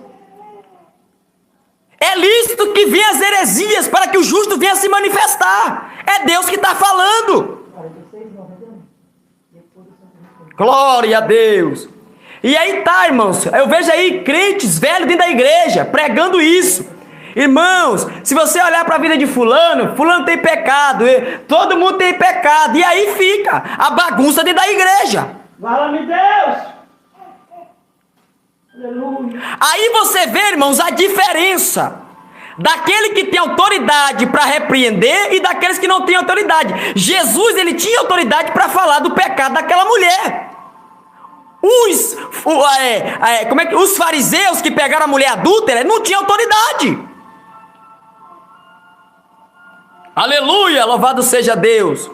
É lícito que venha as heresias para que o justo venha se manifestar. É Deus que está falando. Glória a Deus. E aí tá, irmãos, eu vejo aí crentes velhos dentro da igreja pregando isso. Irmãos, se você olhar para a vida de fulano tem pecado, todo mundo tem pecado, e aí fica a bagunça dentro da igreja.
Fala-me Deus. Aleluia.
Aí você vê, irmãos, a diferença daquele que tem autoridade para repreender e daqueles que não têm autoridade. Jesus, ele tinha autoridade para falar do pecado daquela mulher. Os fariseus que pegaram a mulher adúltera não tinham autoridade. Aleluia, louvado seja Deus.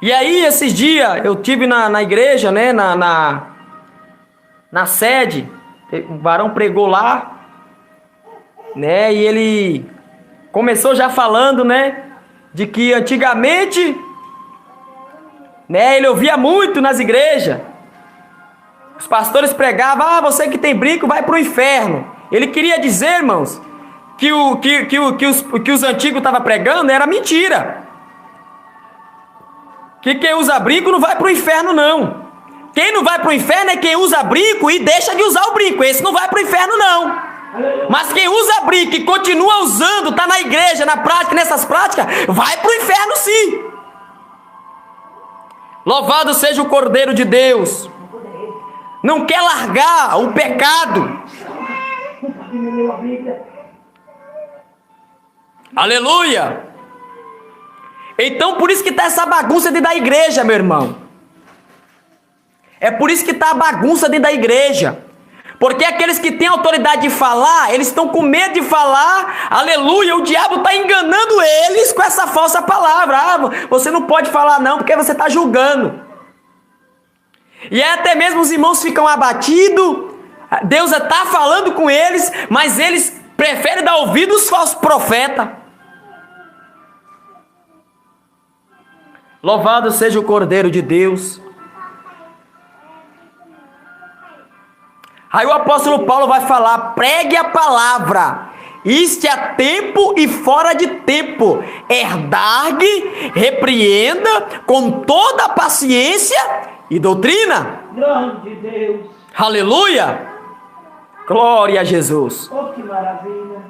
E aí, esses dias, eu tive na igreja, né, na sede, um varão pregou lá, né, e ele começou já falando, né, de que antigamente, né, ele ouvia muito nas igrejas, os pastores pregavam, você que tem brinco vai para o inferno. Ele queria dizer, irmãos, que os antigos estavam pregando era mentira. Que quem usa brinco não vai para o inferno, não. Quem não vai para o inferno é quem usa brinco e deixa de usar o brinco. Esse não vai para o inferno, não. Mas quem usa brinco e continua usando, está na igreja, na prática, nessas práticas, vai para o inferno sim. Louvado seja o Cordeiro de Deus. Não quer largar o pecado. Aleluia. Então por isso que está essa bagunça dentro da igreja, meu irmão. É por isso que está a bagunça dentro da igreja. Porque aqueles que têm autoridade de falar, eles estão com medo de falar, aleluia, o diabo está enganando eles com essa falsa palavra. Você não pode falar não, porque você está julgando. E até mesmo os irmãos ficam abatidos, Deus está falando com eles, mas eles preferem dar ouvido aos falsos profetas. Louvado seja o Cordeiro de Deus. Aí o apóstolo Paulo vai falar, pregue a palavra, isto a tempo e fora de tempo, erdargue, repreenda com toda a paciência e doutrina.
Grande Deus.
Aleluia. Glória a Jesus.
Oh, que maravilha.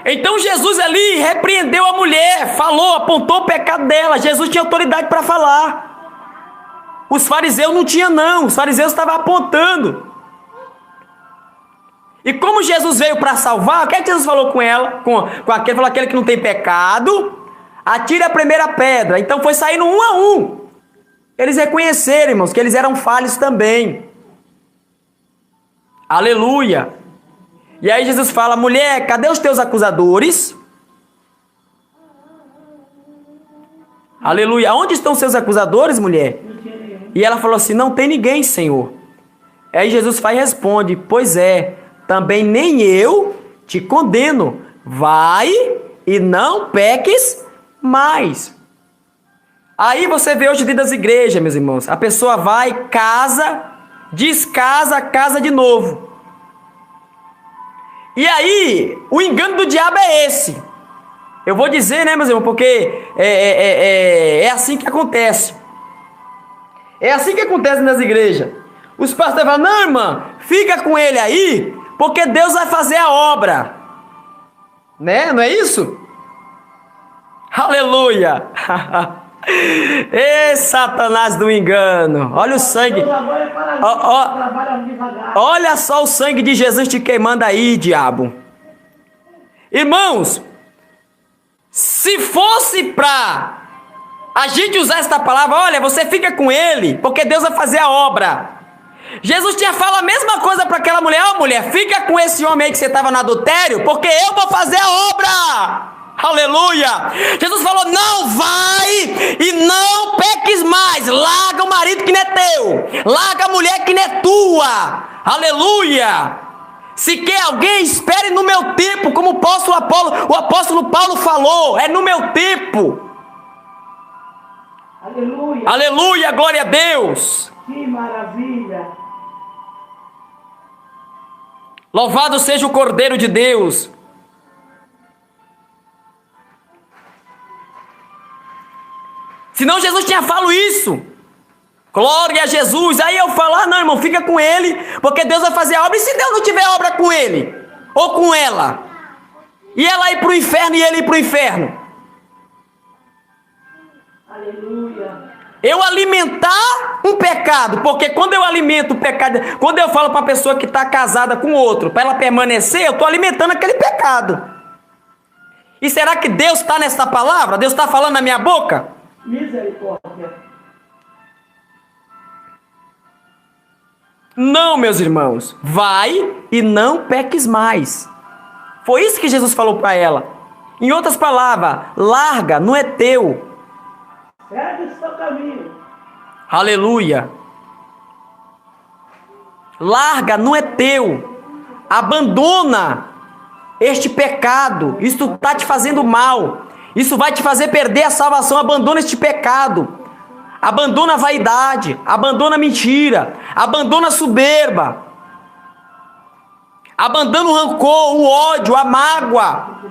Então Jesus ali repreendeu a mulher, falou, apontou o pecado dela. Jesus tinha autoridade para falar. Os fariseus não tinham não, os fariseus estavam apontando. E como Jesus veio para salvar, o que é que Jesus falou com ela? Com aquele, falou, aquele que não tem pecado, atire a primeira pedra. Então foi saindo um a um. Eles reconheceram, irmãos, que eles eram falhos também. Aleluia. E aí Jesus fala, mulher, cadê os teus acusadores? Aleluia. Onde estão os seus acusadores, mulher? E ela falou assim, não tem ninguém, Senhor. Aí Jesus vai e responde, pois é, também nem eu te condeno. Vai e não peques mais. Aí você vê hoje dentro das igrejas, meus irmãos, a pessoa vai, casa, descasa, casa de novo. E aí, o engano do diabo é esse. Eu vou dizer, né, meus irmãos, porque é assim que acontece. É assim que acontece nas igrejas. Os pastores falam, não, irmã, fica com ele aí, porque Deus vai fazer a obra. Né? Não é isso? Aleluia! Ei, Satanás do engano! Olha o sangue! Olha só o sangue de Jesus te queimando aí, diabo! Irmãos, se fosse para a gente usar esta palavra, olha, você fica com ele, porque Deus vai fazer a obra. Jesus tinha falado a mesma coisa para aquela mulher, ó, mulher, fica com esse homem aí que você estava no adultério, porque eu vou fazer a obra. Aleluia! Jesus falou, não vai e não peques mais, larga o marido que não é teu, larga a mulher que não é tua. Aleluia! Se quer alguém, espere no meu tempo, como o apóstolo Paulo falou, é no meu tempo.
Aleluia.
Aleluia, glória a Deus.
Que maravilha.
Louvado seja o Cordeiro de Deus. Senão Jesus tinha falado isso. Glória a Jesus. Aí eu falo, não, irmão, fica com ele, porque Deus vai fazer a obra. E se Deus não tiver obra com ele? Ou com ela? E ela ir para o inferno e ele ir para o inferno?
Aleluia.
Eu alimentar um pecado, porque quando eu alimento o pecado, quando eu falo para a pessoa que está casada com outro, para ela permanecer, eu estou alimentando aquele pecado. E será que Deus está nessa palavra? Deus está falando na minha boca?
Misericórdia.
Não, meus irmãos, vai e não peques mais. Foi isso que Jesus falou para ela. Em outras palavras, larga, não é teu.
Ergue o seu caminho.
Aleluia. Larga, não é teu. Abandona este pecado. Isso está te fazendo mal. Isso vai te fazer perder a salvação. Abandona este pecado. Abandona a vaidade. Abandona a mentira. Abandona a soberba. Abandona o rancor, o ódio, a mágoa.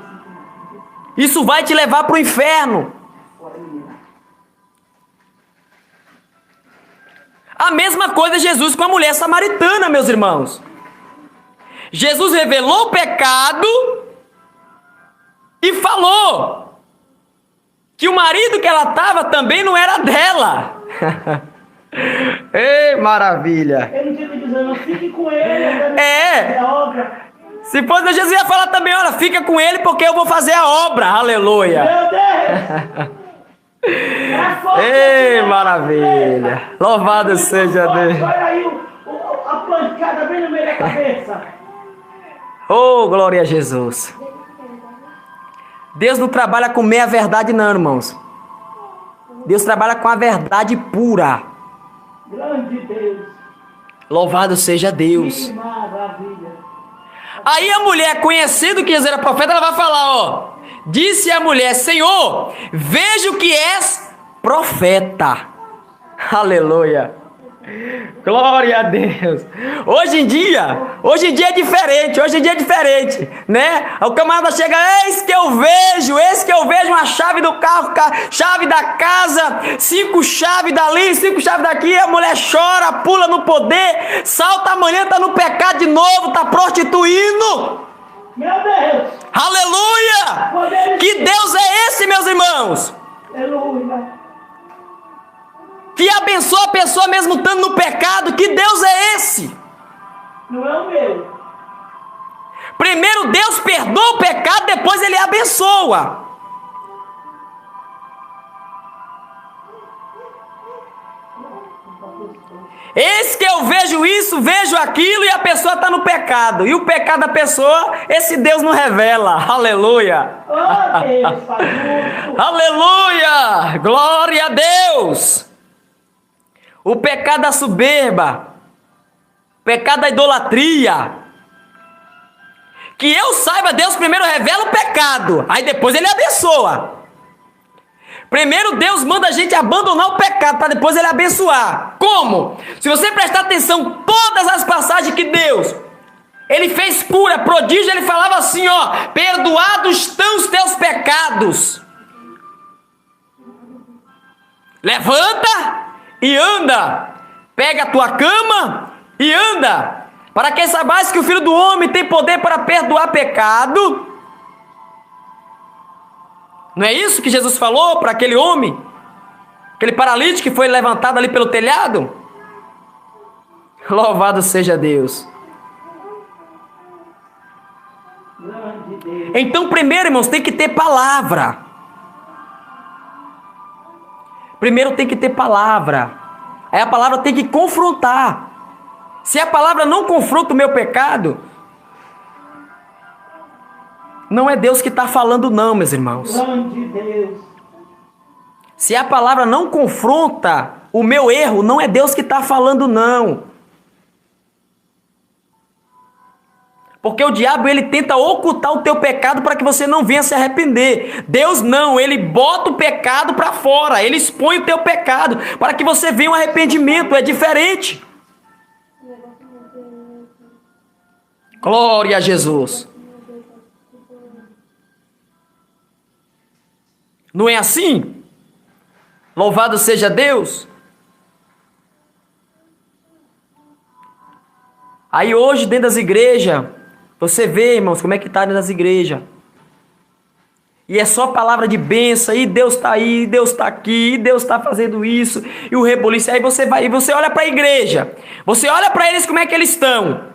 Isso vai te levar para o inferno. A mesma coisa Jesus com a mulher samaritana, meus irmãos. Jesus revelou o pecado e falou que o marido que ela estava também não era dela. Ei, maravilha.
Ele não tinha que dizer, não, fique com ele.
É.
Obra.
Se fosse Jesus ia falar também, olha, fica com ele porque eu vou fazer a obra. Aleluia.
Meu Deus.
Ei, maravilha. Louvado seja Deus.
Olha aí a pancada bem no meio da cabeça.
Oh, glória a Jesus. Deus não trabalha com meia verdade não, irmãos. Deus trabalha com a verdade pura.
Grande Deus.
Louvado seja Deus.
Que maravilha.
Aí a mulher, conhecendo que Jesus era profeta, ela vai falar, ó. Disse a mulher, Senhor, vejo que és profeta. Aleluia. Glória a Deus. Hoje em dia é diferente, né? O camarada chega, eis que eu vejo uma chave do carro, chave da casa, 5 chaves dali, 5 chaves daqui, a mulher chora, pula no poder, salta amanhã, tá no pecado de novo, tá prostituindo.
Meu Deus.
Aleluia! Que Deus é esse, meus irmãos?
Aleluia.
Que abençoa a pessoa mesmo estando no pecado. Que Deus é esse?
Não é o meu.
Primeiro Deus perdoa o pecado, depois Ele abençoa. Eis que eu vejo isso, vejo aquilo e a pessoa está no pecado. E o pecado da pessoa, esse Deus não revela. Aleluia.
Oh, Deus, tá junto.
Aleluia. Glória a Deus. O pecado da soberba, o pecado da idolatria. Que eu saiba, Deus primeiro revela o pecado, aí depois Ele abençoa. Primeiro Deus manda a gente abandonar o pecado, para depois Ele abençoar. Como? Se você prestar atenção, todas as passagens que Deus, Ele fez cura, prodígio, Ele falava assim, ó, perdoados estão os teus pecados. Levanta e anda, pega a tua cama e anda, para que saibais que o Filho do Homem tem poder para perdoar pecado. Não é isso que Jesus falou para aquele homem, aquele paralítico que foi levantado ali pelo telhado? Louvado seja Deus. Então primeiro, irmãos, tem que ter palavra. Primeiro tem que ter palavra. Aí a palavra tem que confrontar. Se a palavra não confronta o meu pecado, não é Deus que está falando não, meus irmãos.
Grande Deus.
Se a palavra não confronta o meu erro, não é Deus que está falando não. Porque o diabo, ele tenta ocultar o teu pecado para que você não venha se arrepender. Deus não, Ele bota o pecado para fora. Ele expõe o teu pecado para que você venha um arrependimento. É diferente. Glória a Jesus. Não é assim? Louvado seja Deus. Aí hoje dentro das igrejas, você vê, irmãos, como é que está dentro das igrejas. E é só palavra de bênção, e Deus está aí, e Deus está aqui, e Deus está fazendo isso, e o reboliço. Aí você vai, e você olha para a igreja, você olha para eles como é que eles estão.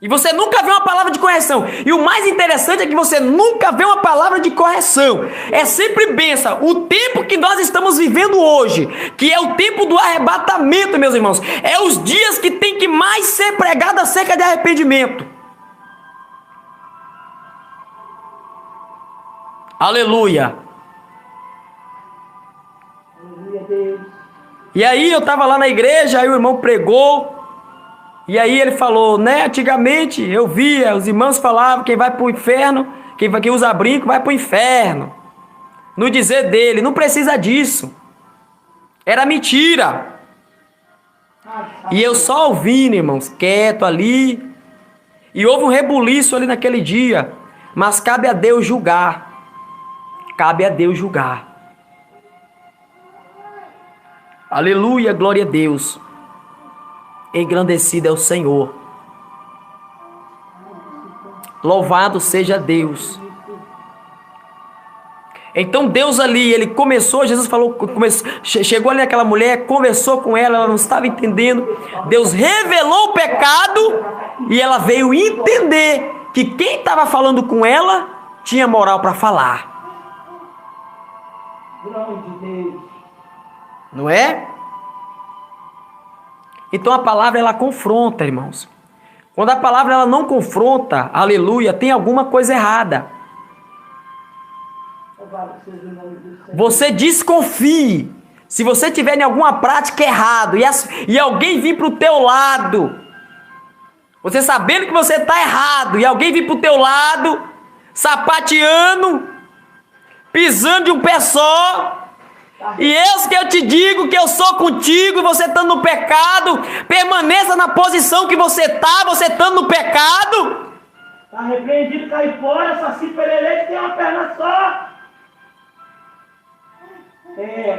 E você nunca vê uma palavra de correção. E o mais interessante é que você nunca vê uma palavra de correção. É sempre bênção. O tempo que nós estamos vivendo hoje, que é o tempo do arrebatamento, meus irmãos, é os dias que tem que mais ser pregado acerca de arrependimento. Aleluia. E aí eu estava lá na igreja, aí o irmão pregou, e aí ele falou, né, antigamente eu via, os irmãos falavam, quem vai para o inferno, quem usa brinco vai para o inferno. No dizer dele, não precisa disso. Era mentira. E eu só ouvindo, irmãos, quieto ali. E houve um rebuliço ali naquele dia. Mas cabe a Deus julgar. Cabe a Deus julgar. Aleluia, glória a Deus. Engrandecido é o Senhor. Louvado seja Deus. Então Deus ali, ele começou, Jesus falou, chegou ali naquela mulher, conversou com ela, ela não estava entendendo. Deus revelou o pecado e ela veio entender que quem estava falando com ela tinha moral para falar. Não é? Então a palavra ela confronta, irmãos. Quando a palavra ela não confronta, aleluia, tem alguma coisa errada. Você desconfie. Se você tiver em alguma prática errada e alguém vir para o teu lado, você sabendo que você está errado e alguém vir para o teu lado, sapateando, pisando de um pé só, e eis que eu te digo que eu sou contigo e você estando no pecado, permaneça na posição que você estando no pecado.
Está repreendido, cai fora, saci pererê que tem uma perna só.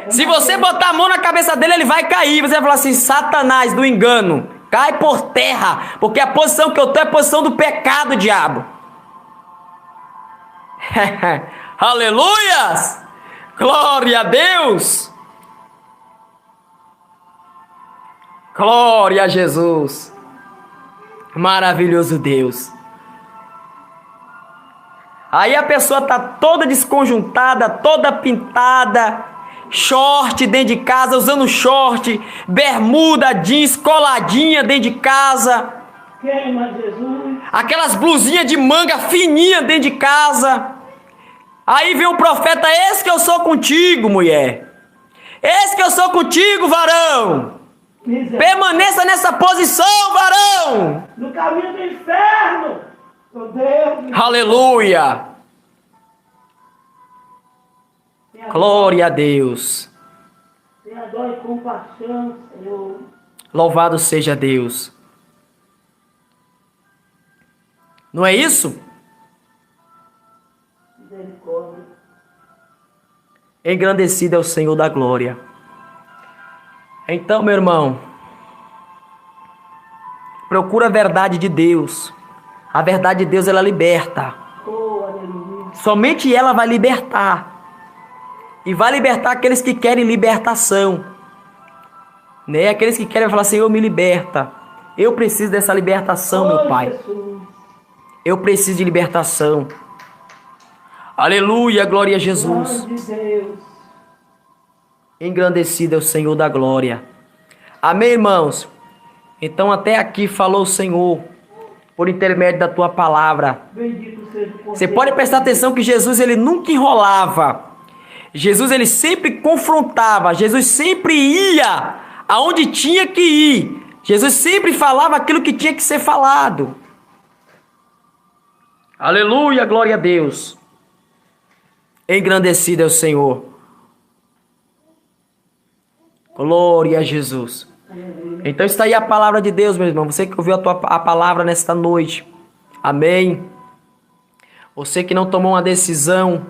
Se você botar a mão na cabeça dele, ele vai cair. Você vai falar assim, Satanás do engano, cai por terra, porque a posição que eu estou é a posição do pecado, diabo. Aleluias! Glória a Deus! Glória a Jesus! Maravilhoso Deus! Aí a pessoa tá toda desconjuntada, toda pintada, short dentro de casa, usando short, bermuda, jeans, coladinha dentro de casa.
Queima, Jesus.
Aquelas blusinhas de manga fininha dentro de casa. Aí vem o profeta, esse que eu sou contigo, mulher. Esse que eu sou contigo, varão. Permaneça nessa posição, varão.
No caminho do inferno. Meu Deus.
Aleluia. Glória a Deus.
Tenha dó e compaixão, Senhor.
Louvado seja Deus. Não é isso?
Misericórdia.
Engrandecido é o Senhor da glória. Então, meu irmão, procura a verdade de Deus. A verdade de Deus, ela liberta.
Oh, aleluia.
Somente ela vai libertar. E vai libertar aqueles que querem libertação. Né? Aqueles que querem falar, Senhor, me liberta. Eu preciso dessa libertação, meu Pai.
Jesus.
Eu preciso de libertação. Aleluia, glória a Jesus.
Glória de Deus.
Engrandecido é o Senhor da glória. Amém, irmãos? Então até aqui falou o Senhor, por intermédio da tua palavra.
Bendito seja o Cordeiro.
Você pode prestar atenção que Jesus ele nunca enrolava. Jesus ele sempre confrontava. Jesus sempre ia aonde tinha que ir. Jesus sempre falava aquilo que tinha que ser falado. Aleluia, glória a Deus. Engrandecido é o Senhor. Glória a Jesus. Então está aí a palavra de Deus, meu irmão. Você que ouviu a palavra nesta noite. Amém. Você que não tomou uma decisão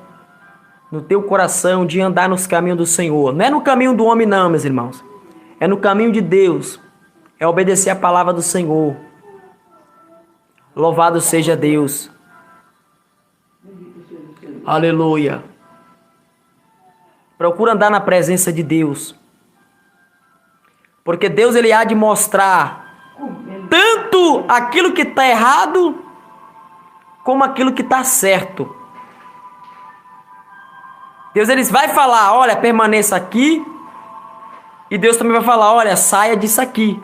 no teu coração de andar nos caminhos do Senhor. Não é no caminho do homem não, meus irmãos. É no caminho de Deus. É obedecer a palavra do Senhor. Louvado seja Deus. Aleluia. Procura andar na presença de Deus. Porque Deus ele há de mostrar tanto aquilo que está errado como aquilo que está certo. Deus ele vai falar, olha, permaneça aqui. E Deus também vai falar, olha, saia disso aqui.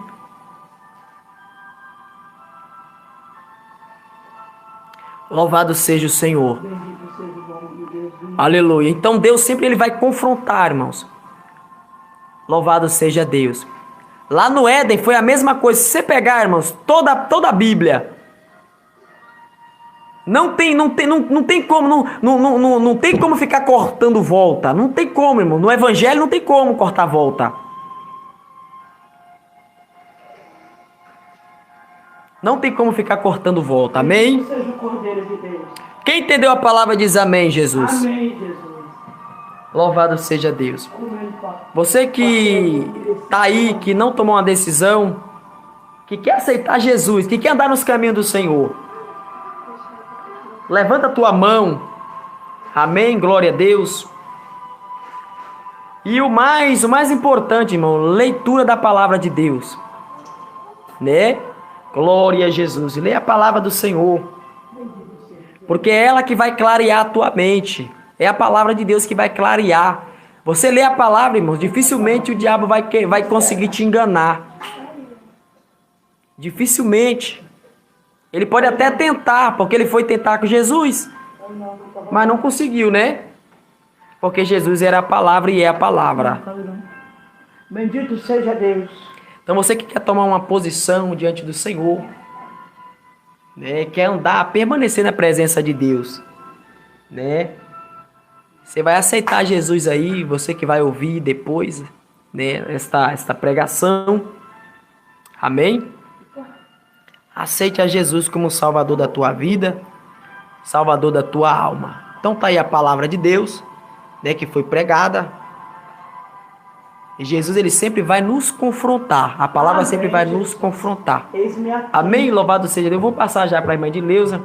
Louvado seja o Senhor.
Bendito seja o nome de Deus.
Aleluia. Então Deus sempre ele vai confrontar, irmãos. Louvado seja Deus. Lá no Éden foi a mesma coisa. Se você pegar, irmãos, toda a Bíblia, não tem como ficar cortando volta. Não tem como, irmão. No Evangelho não tem como cortar volta. Não tem como ficar cortando volta. Amém?
Seja o Cordeiro de Deus.
Quem entendeu a palavra diz amém, Jesus.
Amém, Jesus.
Louvado seja Deus.
Amém, Pai.
Você que está aí, que não tomou uma decisão, que quer aceitar Jesus, que quer andar nos caminhos do Senhor, levanta a tua mão. Amém, glória a Deus. E o mais importante, irmão, leitura da palavra de Deus, né? Glória a Jesus. Lê a palavra do Senhor, porque é ela que vai clarear a tua mente. É a palavra de Deus que vai clarear. Você lê a palavra, irmão, dificilmente o diabo vai conseguir te enganar. Dificilmente. Ele pode até tentar, porque ele foi tentar com Jesus, mas não conseguiu, né? Porque Jesus era a palavra e é a palavra.
Bendito seja Deus.
Então você que quer tomar uma posição diante do Senhor, né? Quer andar, permanecer na presença de Deus, né? Você vai aceitar Jesus aí, você que vai ouvir depois, né, esta pregação. Amém? Aceite a Jesus como Salvador da tua vida, Salvador da tua alma. Então tá aí a palavra de Deus, né, que foi pregada. E Jesus, ele sempre vai nos confrontar. A palavra sempre vai nos confrontar.
Eis-me aqui.
Amém? Louvado seja Deus. Eu vou passar já para a irmã Edileuza,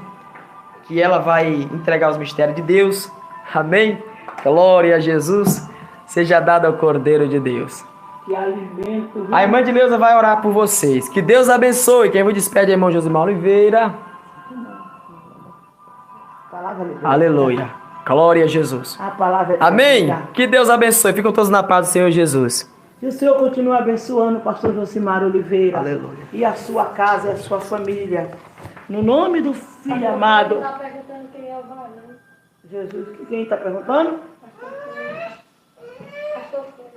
que ela vai entregar os mistérios de Deus. Amém? Glória a Jesus. Seja dado ao Cordeiro de Deus.
Que alimento.
A irmã Edileuza vai orar por vocês. Que Deus abençoe. Quem vos despede é o irmão Josimar Oliveira.
Palavra de Deus.
Aleluia. Glória a Jesus.
A palavra é
Amém?
verdade.
Que Deus abençoe. Ficam todos na paz do Senhor Jesus.
E o Senhor continua abençoando o pastor Josimar Oliveira.
Aleluia.
E a sua casa e a sua família. No nome do Filho amado.
Está perguntando quem é o varão.
Jesus. Quem está perguntando?
Pastor Cleito.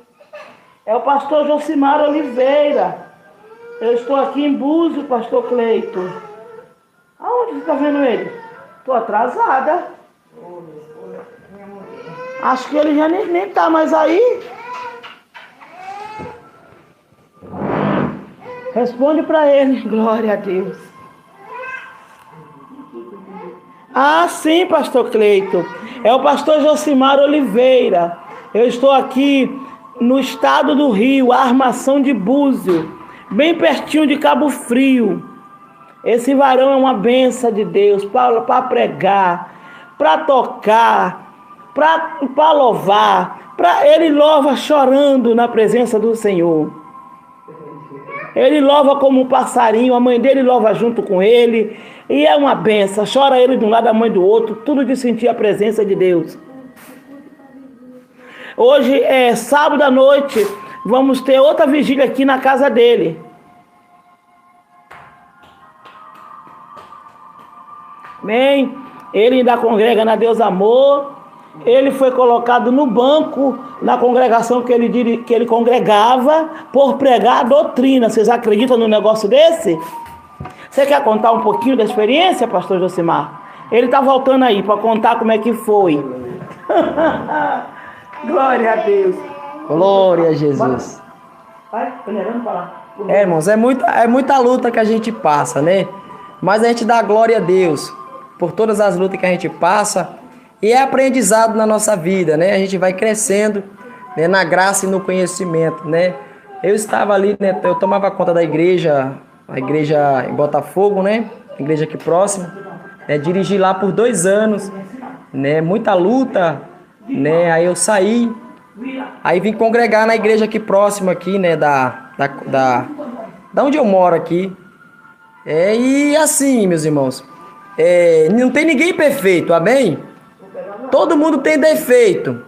É o pastor Josimar Oliveira. Eu estou aqui em Búzios, pastor Cleito. Aonde você está vendo ele? Estou atrasada. Acho que ele já nem está mais aí. Responde para ele. Glória a Deus. Ah, sim, pastor Cleito. É o pastor Josimar Oliveira. Eu estou aqui no estado do Rio, a Armação de Búzios, bem pertinho de Cabo Frio. Esse varão é uma bênção de Deus para pregar, para tocar, para louvar. Ele louva chorando na presença do Senhor. Ele louva como um passarinho, a mãe dele louva junto com ele. E é uma benção. Chora ele de um lado, a mãe do outro. Tudo de sentir a presença de Deus. Hoje é sábado à noite. Vamos ter outra vigília aqui na casa dele. Bem, ele ainda congrega na Deus Amor. Ele foi colocado no banco na congregação que ele congregava por pregar a doutrina. Vocês acreditam num negócio desse? Você quer contar um pouquinho da experiência, pastor Josimar? Ele está voltando aí para contar como é que foi. Glória a Deus.
Glória a Jesus.
Vai, peneirando para lá.
Irmãos, é muita luta que a gente passa, né? Mas a gente dá glória a Deus por todas as lutas que a gente passa. E é aprendizado na nossa vida, né? A gente vai crescendo, né, na graça e no conhecimento, né? Eu estava ali, né? Eu tomava conta da igreja, a igreja em Botafogo, né? Igreja aqui próxima. Né? Dirigi lá por 2 anos, né? Muita luta, né? Aí eu saí, aí vim congregar na igreja aqui próxima, aqui, né? Da onde eu moro aqui. E assim, meus irmãos, não tem ninguém perfeito, amém? Todo mundo tem defeito.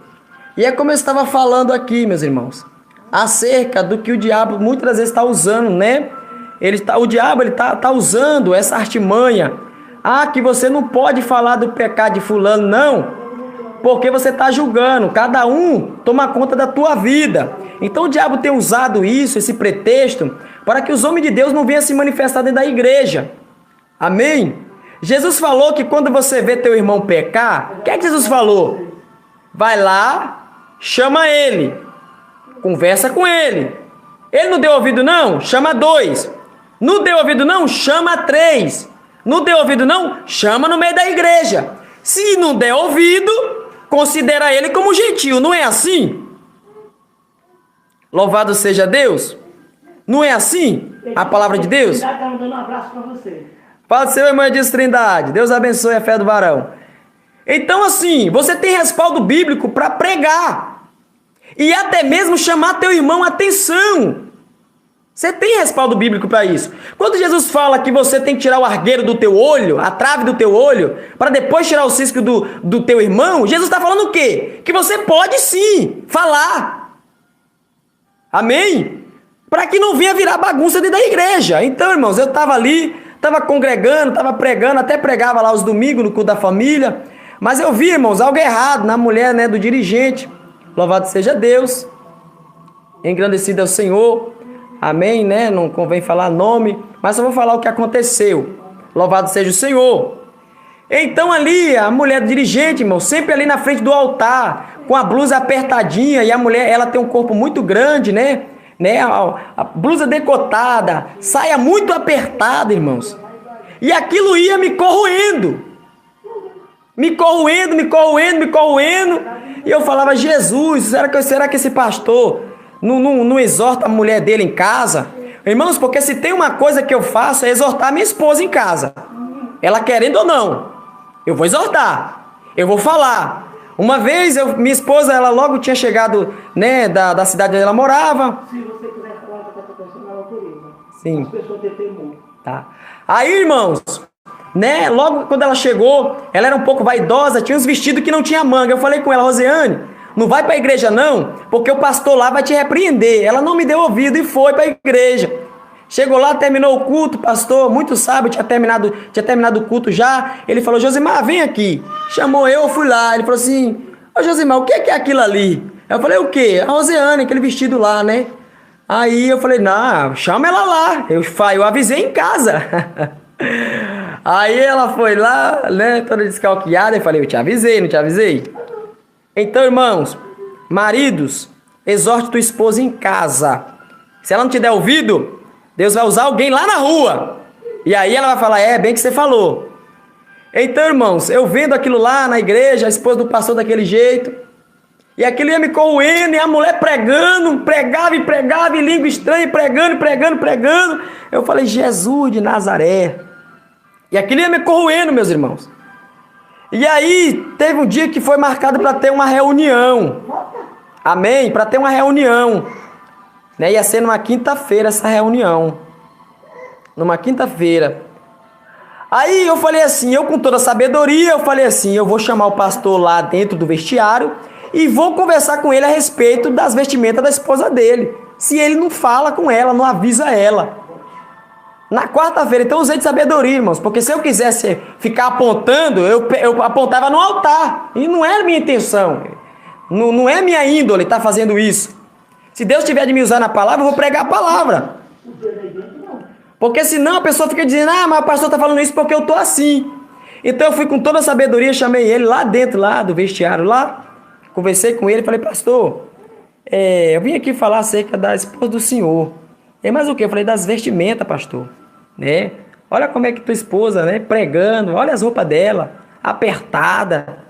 E é como eu estava falando aqui, meus irmãos, acerca do que o diabo muitas vezes está usando, né? O diabo está usando essa artimanha. Ah, que você não pode falar do pecado de fulano, não. Porque você está julgando. Cada um toma conta da tua vida. Então o diabo tem usado isso, esse pretexto, para que os homens de Deus não venham se manifestar dentro da igreja. Amém? Jesus falou que quando você vê teu irmão pecar, o que é que Jesus falou? Vai lá, chama ele, conversa com ele. Ele não deu ouvido não? Chama 2. Não deu ouvido não? Chama 3. Não deu ouvido não? Chama no meio da igreja. Se não der ouvido, considera ele como gentil, não é assim? Louvado seja Deus. Não é assim a palavra de Deus?
Tá mandando um abraço para você.
Fala do seu irmão Edilson Trindade. Deus abençoe a fé do varão. Então assim, você tem respaldo bíblico para pregar. E até mesmo chamar teu irmão a atenção. Você tem respaldo bíblico para isso. Quando Jesus fala que você tem que tirar o argueiro do teu olho, a trave do teu olho, para depois tirar o cisco do teu irmão, Jesus está falando o quê? Que você pode sim falar. Amém? Para que não venha virar bagunça dentro da igreja. Então, irmãos, eu estava ali, estava congregando, estava pregando, até pregava lá os domingos no culto da família. Mas eu vi, irmãos, algo errado na mulher, né, do dirigente. Louvado seja Deus. Engrandecido é o Senhor. Amém, né? Não convém falar nome, mas eu vou falar o que aconteceu. Louvado seja o Senhor. Então ali, a mulher do dirigente, irmão, sempre ali na frente do altar, com a blusa apertadinha, e a mulher, ela tem um corpo muito grande, né? A blusa decotada, saia muito apertada, irmãos. E aquilo ia me corroendo. Me corroendo. E eu falava, Jesus, será que esse pastor não exorta a mulher dele em casa? Irmãos, porque se tem uma coisa que eu faço é exortar minha esposa em casa. Ela querendo ou não, eu vou exortar, eu vou falar. Uma vez, minha esposa, ela logo tinha chegado, né, da cidade onde ela morava.
Se você quiser falar com outra pessoa, ela autoriza.
Sim.
As pessoas têm temor.
Tá. Aí, irmãos, né, logo quando ela chegou, ela era um pouco vaidosa, tinha uns vestidos que não tinha manga. Eu falei com ela, Rosiane, não vai para a igreja não, porque o pastor lá vai te repreender. Ela não me deu ouvido e foi para a igreja. Chegou lá, terminou o culto, pastor, muito sábio, tinha terminado o culto já. Ele falou, Josimar, vem aqui. Chamou eu fui lá. Ele falou assim, ô Josimar, o que é aquilo ali? Eu falei, o quê? A Rosiane, aquele vestido lá, né? Aí eu falei, não, chama ela lá. Eu avisei em casa. Aí ela foi lá, né, toda descalqueada. Eu falei, eu te avisei, não te avisei? Então, irmãos, maridos, exorte tua esposa em casa. Se ela não te der ouvido, Deus vai usar alguém lá na rua. E aí ela vai falar, bem que você falou. Então, irmãos, eu vendo aquilo lá na igreja, a esposa do pastor daquele jeito, e aquilo ia me corroendo, e a mulher pregava, e língua estranha, pregando. Eu falei, Jesus de Nazaré. E aquilo ia me corroendo, meus irmãos. E aí, teve um dia que foi marcado para ter uma reunião. Amém? Para ter uma reunião. Né? Ia ser numa quinta-feira essa reunião. Numa quinta-feira. Aí eu falei assim, eu com toda a sabedoria, eu falei assim, eu vou chamar o pastor lá dentro do vestiário e vou conversar com ele a respeito das vestimentas da esposa dele. Se ele não fala com ela, não avisa ela. Na quarta-feira, então eu usei de sabedoria, irmãos, porque se eu quisesse ficar apontando, eu apontava no altar. E não era minha intenção. Não é minha índole estar fazendo isso. Se Deus tiver de me usar na palavra, eu vou pregar a palavra. Porque senão a pessoa fica dizendo, mas o pastor está falando isso porque eu estou assim. Então eu fui com toda a sabedoria, chamei ele lá dentro, lá do vestiário, lá. Conversei com ele, falei, pastor, eu vim aqui falar acerca da esposa do senhor. Mas o quê? Eu falei, das vestimentas, pastor. Né? Olha como é que tua esposa, né, pregando, olha as roupas dela, apertada.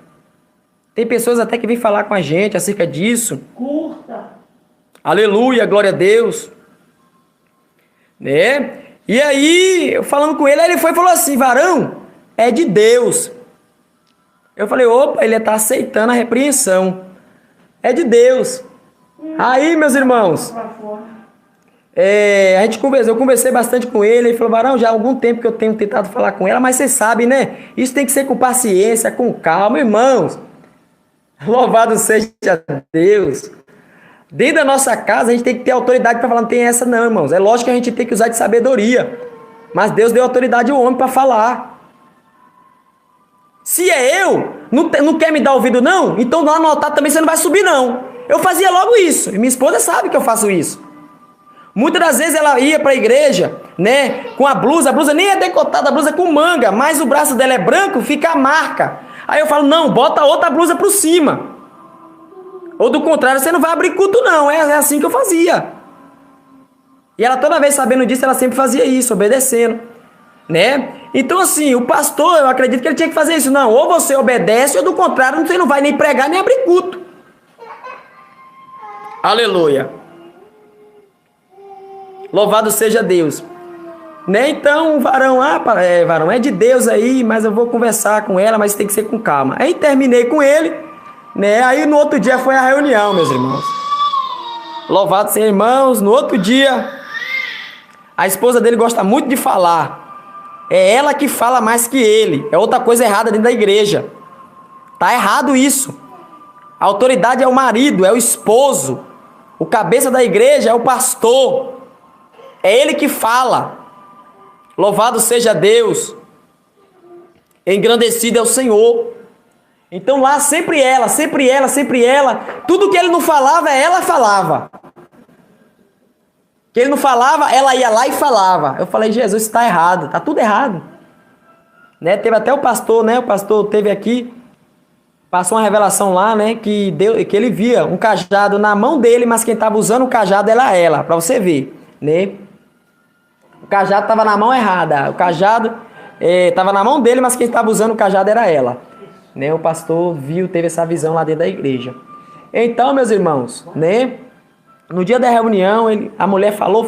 Tem pessoas até que vêm falar com a gente acerca disso.
Curta.
Aleluia, glória a Deus. Né? E aí, eu falando com ele, ele foi e falou assim, varão, é de Deus. Eu falei, opa, ele está aceitando a repreensão. É de Deus. Aí, meus irmãos, a gente conversou, eu conversei bastante com ele, ele falou, varão, já há algum tempo que eu tenho tentado falar com ela, mas você sabe, né? Isso tem que ser com paciência, com calma, irmãos. Louvado seja Deus. Dentro da nossa casa, a gente tem que ter autoridade para falar, não tem essa não, irmãos. É lógico que a gente tem que usar de sabedoria, mas Deus deu autoridade ao homem para falar. Se é eu, não quer me dar ouvido não? Então lá no altar também você não vai subir não. Eu fazia logo isso. E minha esposa sabe que eu faço isso. Muitas das vezes ela ia para a igreja, né, com a blusa nem é decotada, a blusa é com manga, mas o braço dela é branco, fica a marca. Aí eu falo, não, bota outra blusa por cima. Ou do contrário, você não vai abrir culto não, é assim que eu fazia. E ela toda vez sabendo disso, ela sempre fazia isso, obedecendo, né? Então assim, o pastor, eu acredito que ele tinha que fazer isso. Não, ou você obedece, ou do contrário, você não vai nem pregar, nem abrir culto. Aleluia. Louvado seja Deus. Né? Então, o varão, varão, é de Deus aí, mas eu vou conversar com ela, mas tem que ser com calma. Aí terminei com ele, né? Aí no outro dia foi a reunião, meus irmãos. Louvado seja, irmãos. No outro dia, a esposa dele gosta muito de falar. É ela que fala mais que ele. É outra coisa errada dentro da igreja. Tá errado isso. A autoridade é o marido, é o esposo. O cabeça da igreja é o pastor. É ele que fala. Louvado seja Deus. Engrandecido é o Senhor. Então lá sempre ela. Tudo que ele não falava, ela falava. Que ele não falava, ela ia lá e falava. Eu falei, Jesus, está errado. Está tudo errado. Né? Teve até o pastor, né? O pastor teve aqui. Passou uma revelação lá, né? Que ele via um cajado na mão dele, mas quem estava usando o cajado era ela. Para você ver, né? O cajado estava na mão errada. O cajado estava na mão dele, mas quem estava usando o cajado era ela. Né? O pastor viu, teve essa visão lá dentro da igreja. Então, meus irmãos, né? No dia da reunião, a mulher falou.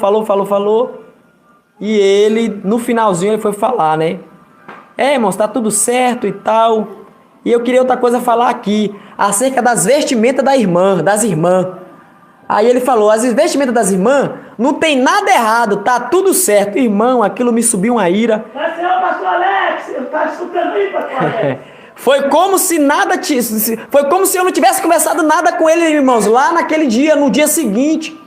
E ele, no finalzinho, ele foi falar, né? Irmãos, tá tudo certo e tal. E eu queria outra coisa falar aqui, acerca das vestimentas das irmãs. Aí ele falou, as vestimentas das irmãs não tem nada errado, tá tudo certo. Irmão, aquilo me subiu uma ira.
Mas senhor, pastor Alex, eu estava escutando aí, pastor Alex.
Foi como se eu não tivesse conversado nada com ele, irmãos, lá naquele dia, no dia seguinte.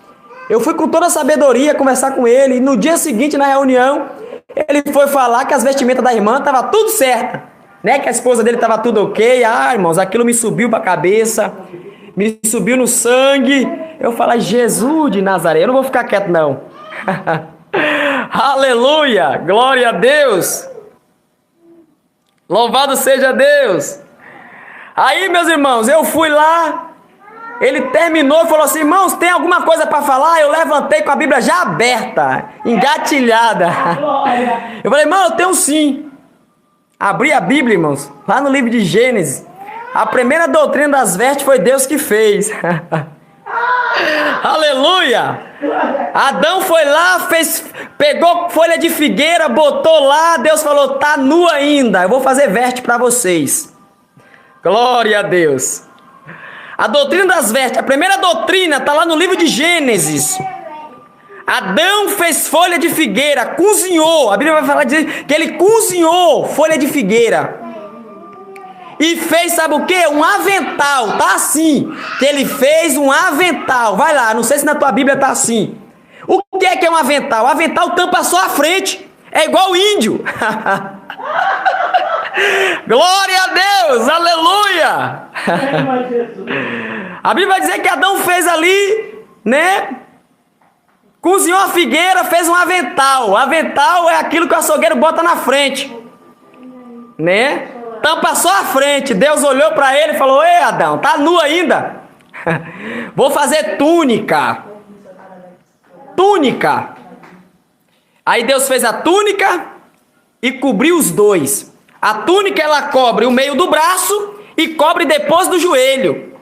Eu fui com toda a sabedoria conversar com ele, e no dia seguinte, na reunião, ele foi falar que as vestimentas da irmã estavam tudo certo, né? Que a esposa dele estava tudo ok. Irmãos, aquilo me subiu para a cabeça, me subiu no sangue. Eu falei, Jesus de Nazaré, eu não vou ficar quieto não. Aleluia, glória a Deus. Louvado seja Deus. Aí, meus irmãos, eu fui lá. Ele terminou e falou assim, irmãos, tem alguma coisa para falar? Eu levantei com a Bíblia já aberta, engatilhada. Eu falei, irmão, eu tenho sim. Abri a Bíblia, irmãos, lá no livro de Gênesis. A primeira doutrina das vestes foi Deus que fez. Aleluia! Adão foi lá, pegou folha de figueira, botou lá. Deus falou, tá nu ainda, eu vou fazer veste para vocês. Glória a Deus. A doutrina das vestes, a primeira doutrina está lá no livro de Gênesis. Adão fez folha de figueira, cozinhou. A Bíblia vai falar que ele cozinhou folha de figueira. E fez, sabe o que? Um avental, tá assim. Que ele fez um avental. Vai lá, não sei se na tua Bíblia tá assim. O que é um avental? O avental tampa só a frente. É igual índio. Glória a Deus, aleluia. A Bíblia vai dizer que Adão fez ali, né? Cozinhou a figueira, fez um avental. O avental é aquilo que o açougueiro bota na frente, né? Tampa só a frente. Deus olhou para ele e falou, ei Adão, tá nu ainda? Vou fazer túnica. Aí Deus fez a túnica e cobriu os dois. A túnica ela cobre o meio do braço e cobre depois do joelho.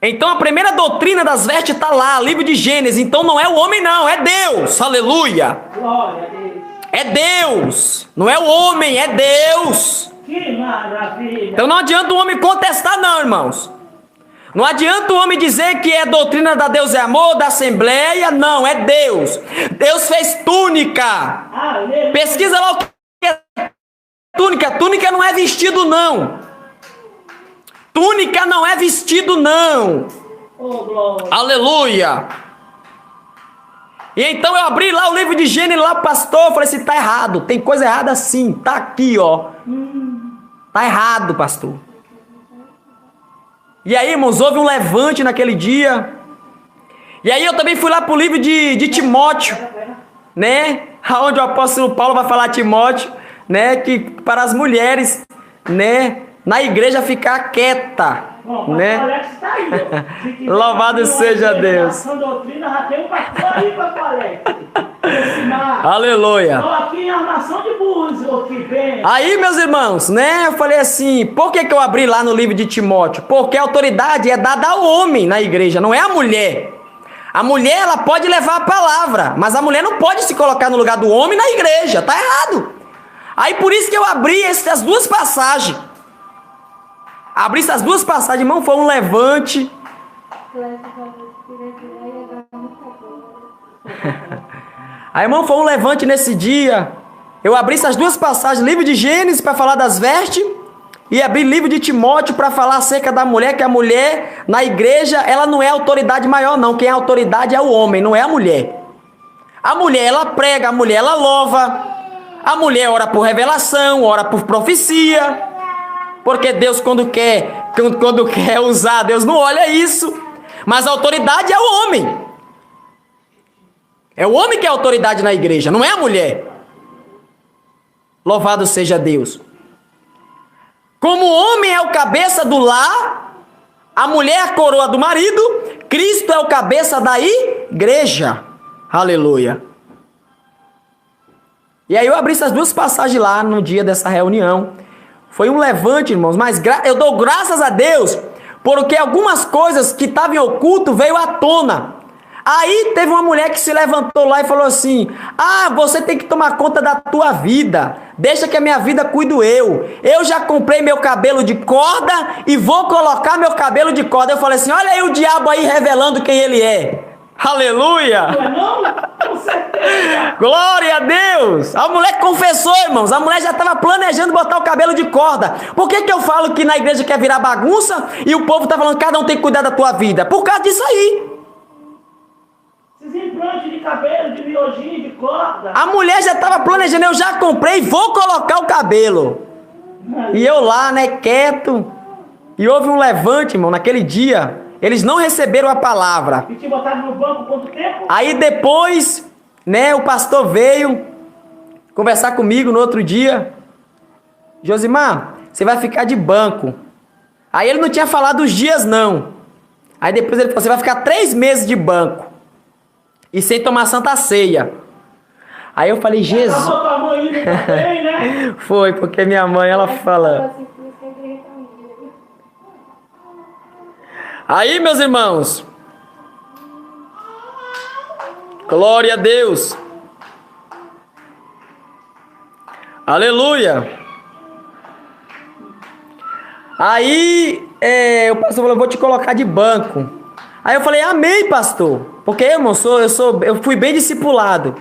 Então a primeira doutrina das vestes está lá, livro de Gênesis. Então não é o homem não, é Deus. Aleluia.
Glória a Deus.
É Deus, não é o homem, é Deus.
Que maravilha.
Então não adianta o homem contestar não, irmãos. Não adianta o homem dizer que é doutrina da Deus é amor, da Assembleia. Não, é Deus. Deus fez túnica.
Aleluia.
Pesquisa lá o que é túnica. Túnica não é vestido não. Túnica não é vestido não.
Oh, glória.
Aleluia. E então eu abri lá o livro de Gênesis lá, pastor, eu falei assim, tá errado, tem coisa errada sim, tá aqui, ó. Tá errado, pastor. E aí, irmãos, houve um levante naquele dia. E aí eu também fui lá pro livro de Timóteo, né? Onde o apóstolo Paulo vai falar a Timóteo, né? Que para as mulheres, né? Na igreja ficar quieta,
Bom,
né?
Alex tá aí, ó. Se quiser
Louvado
fazer uma
seja Deus.
revelação doutrina, já tem um pastor aí, pastor Alex. Josimar.
Aleluia.
Estou aqui em armação de búzio, que vem.
Aí, meus irmãos, né? Eu falei assim, por que eu abri lá no livro de Timóteo? Porque a autoridade é dada ao homem na igreja, não é a mulher. A mulher, ela pode levar a palavra, mas a mulher não pode se colocar no lugar do homem na igreja, tá errado. Aí por isso que eu abri essas duas passagens. Abri essas duas passagens, irmão, foi um levante. Aí, irmão, foi um levante nesse dia. Eu abri essas duas passagens, livro de Gênesis para falar das vestes, e abri livro de Timóteo para falar acerca da mulher, que a mulher na igreja, ela não é a autoridade maior não, quem é a autoridade é o homem, não é a mulher. A mulher, ela prega, a mulher, ela louva, a mulher ora por revelação, ora por profecia, porque Deus quando quer usar, Deus não olha isso, mas a autoridade é o homem. É o homem que é a autoridade na igreja, não é a mulher. Louvado seja Deus. Como o homem é o cabeça do lar, a mulher é a coroa do marido, Cristo é o cabeça da igreja. Aleluia. E aí eu abri essas duas passagens lá no dia dessa reunião. Foi um levante, irmãos, mas eu dou graças a Deus, porque algumas coisas que estavam em oculto veio à tona. Aí teve uma mulher que se levantou lá e falou assim: ah, você tem que tomar conta da tua vida, deixa que a minha vida cuido eu já comprei meu cabelo de corda e vou colocar meu cabelo de corda. Eu falei assim, olha aí o diabo aí revelando quem ele é. Aleluia!
Não, com certeza.
Glória a Deus! A mulher confessou, irmãos, a mulher já estava planejando botar o cabelo de corda. Por que eu falo que na igreja quer virar bagunça e o povo está falando que cada um tem que cuidar da tua vida? Por causa disso aí.
Esses implantes de cabelo, de miojinho, de corda.
A mulher já estava planejando, eu já comprei, vou colocar o cabelo. E eu lá, né, quieto. E houve um levante, irmão, naquele dia. Eles não receberam a palavra.
E te botaram no banco quanto tempo?
Aí depois, né, o pastor veio conversar comigo no outro dia. Josimar, você vai ficar de banco. Aí ele não tinha falado os dias, não. Aí depois ele falou, você vai ficar 3 meses de banco. E sem tomar santa ceia. Aí eu falei, Jesus.
Tua mãe indo também, né?
Foi, porque minha mãe, ela fala. Aí, meus irmãos. Glória a Deus. Aleluia. Aí, o pastor falou, vou te colocar de banco. Aí eu falei, amém, pastor. Porque, irmão, eu fui bem discipulado.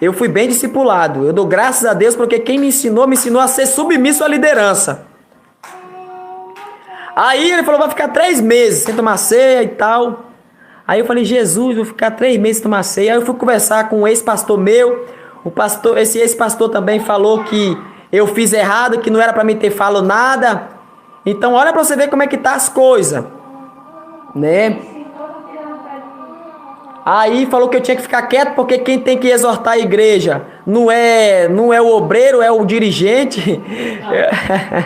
Eu fui bem discipulado. Eu dou graças a Deus porque quem me ensinou a ser submisso à liderança. Aí ele falou, vai ficar 3 meses sem tomar ceia e tal. Aí eu falei, Jesus, vou ficar 3 meses sem tomar ceia. Aí eu fui conversar com um ex-pastor meu. Esse ex-pastor também falou que eu fiz errado, que não era para mim ter falado nada. Então olha para você ver como é que tá as coisas, né? Aí falou que eu tinha que ficar quieto porque quem tem que exortar a igreja não é o obreiro, é o dirigente.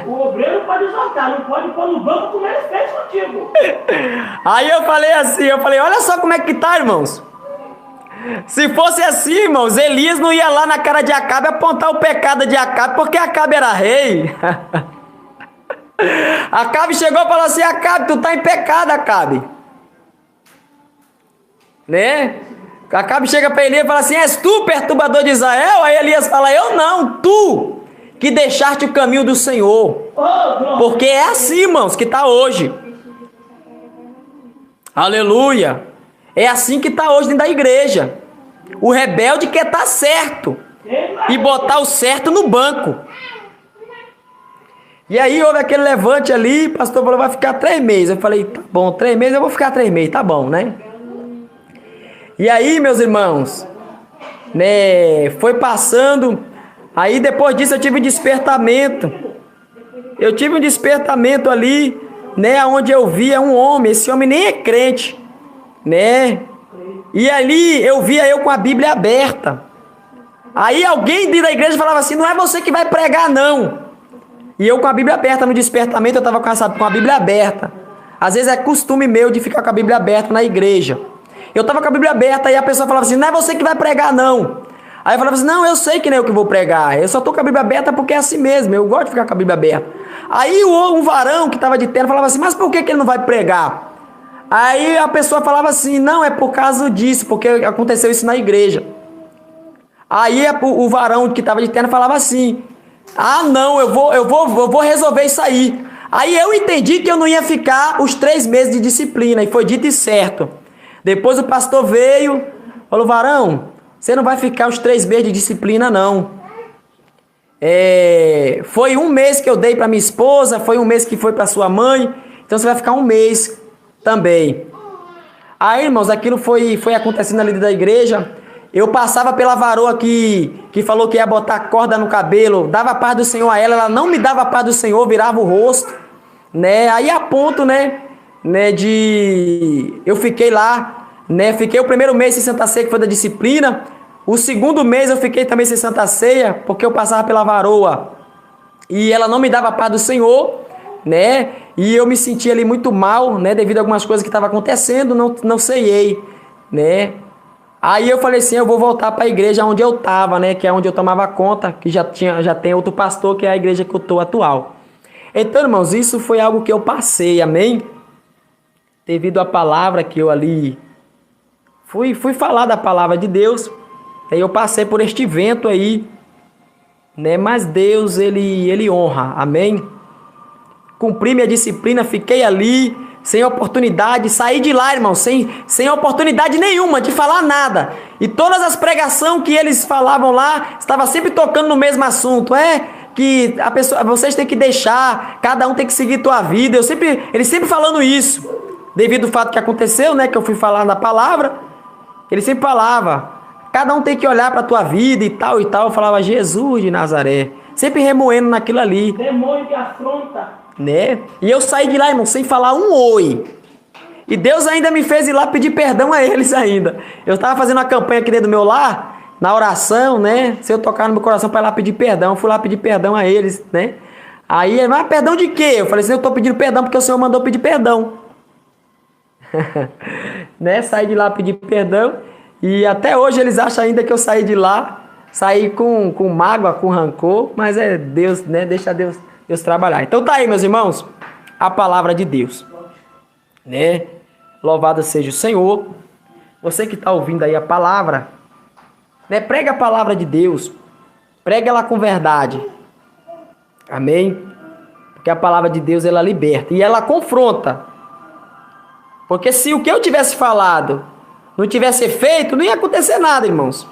O obreiro pode exortar, não pode pôr no banco como ele fez contigo.
Aí eu falei assim, olha só como é que tá, irmãos. Se fosse assim, irmãos, Elias não ia lá na cara de Acabe apontar o pecado de Acabe, porque Acabe era rei. Acabe chegou e falou assim, Acabe, tu tá em pecado, Acabe. Né? Acabe chega para Elias e fala assim, és tu perturbador de Israel? Aí Elias fala, eu não, tu que deixaste o caminho do Senhor. Porque é assim, irmãos, que está hoje. Aleluia. É assim que está hoje dentro da igreja. O rebelde quer estar certo e botar o certo no banco. E aí houve aquele levante ali, o pastor falou, vai ficar 3 meses. Eu falei, tá bom, 3 meses, eu vou ficar 3 meses, tá bom, né? E aí, meus irmãos, né, foi passando, aí depois disso eu tive despertamento. Eu tive um despertamento ali, né, onde eu via um homem, esse homem nem é crente, né? E ali eu via eu com a Bíblia aberta. Aí alguém dentro da igreja falava assim: não é você que vai pregar, não. E eu com a Bíblia aberta no despertamento, eu estava com a Bíblia aberta. Às vezes é costume meu de ficar com a Bíblia aberta na igreja. Eu estava com a Bíblia aberta e a pessoa falava assim: não é você que vai pregar, não. Aí eu falava assim: não, eu sei que nem eu que vou pregar. Eu só estou com a Bíblia aberta porque é assim mesmo. Eu gosto de ficar com a Bíblia aberta. Aí um varão que estava de terno falava assim: mas por que ele não vai pregar? Aí a pessoa falava assim: não, é por causa disso, porque aconteceu isso na igreja. Aí o varão que estava de terno falava assim: ah, não, eu vou resolver isso aí. Aí eu entendi que eu não ia ficar os 3 meses de disciplina, e foi dito e certo. Depois o pastor veio, falou: varão, você não vai ficar os 3 meses de disciplina, não. Foi 1 mês que eu dei para minha esposa, foi 1 mês que foi para sua mãe, então você vai ficar 1 mês também. Aí, irmãos, aquilo foi acontecendo ali dentro da igreja. Eu passava pela varoa que falou que ia botar corda no cabelo, dava a paz do Senhor a ela não me dava a paz do Senhor, virava o rosto, né? Aí a ponto, né, de eu fiquei lá, né? Fiquei o 1º mês sem Santa Ceia, que foi da disciplina. O 2º mês eu fiquei também sem Santa Ceia, porque eu passava pela varoa e ela não me dava a paz do Senhor, né? E eu me sentia ali muito mal, né, devido a algumas coisas que estavam acontecendo, não ceiei, né? Aí eu falei assim: eu vou voltar para a igreja onde eu estava, né? Que é onde eu tomava conta, que já tem outro pastor, que é a igreja que eu estou atual. Então, irmãos, isso foi algo que eu passei, amém? Devido à palavra que eu ali fui falar da palavra de Deus, aí eu passei por este evento aí, né? Mas Deus, ele honra, amém? Cumpri minha disciplina, fiquei ali sem oportunidade, saí de lá, irmão, sem oportunidade nenhuma de falar nada. E todas as pregações que eles falavam lá, estava sempre tocando no mesmo assunto. Que a pessoa, vocês têm que deixar, cada um tem que seguir tua vida. Eles sempre falando isso, devido ao fato que aconteceu, né, que eu fui falar na palavra. Ele sempre falava: cada um tem que olhar para tua vida e tal e tal. Eu falava: Jesus de Nazaré, sempre remoendo naquilo ali.
Demônio que afronta.
Né? E eu saí de lá, irmão, sem falar um oi. E Deus ainda me fez ir lá pedir perdão a eles ainda. Eu estava fazendo uma campanha aqui dentro do meu lar, na oração, né? Se eu tocar no meu coração para ir lá pedir perdão, eu fui lá pedir perdão a eles, né? Aí, mas perdão de quê? Eu falei assim: eu estou pedindo perdão porque o Senhor mandou pedir perdão. Né? Saí de lá pedir perdão. E até hoje eles acham ainda que eu saí de lá, saí com mágoa, com rancor, mas é Deus, né? Deixa Deus trabalhar. Então tá aí, meus irmãos, a palavra de Deus, né? Louvado seja o Senhor. Você que está ouvindo aí a palavra, né? Prega a palavra de Deus, prega ela com verdade, amém? Porque a palavra de Deus, ela liberta e ela confronta. Porque se o que eu tivesse falado não tivesse feito, não ia acontecer nada, irmãos.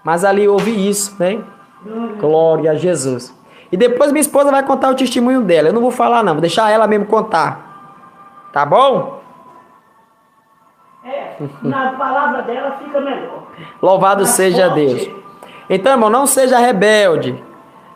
Mas ali houve isso, né? Glória a Jesus. E depois minha esposa vai contar o testemunho dela. Eu não vou falar não, vou deixar ela mesmo contar. Tá bom?
Na palavra dela fica melhor.
Louvado seja Deus. Então, irmão, não seja rebelde.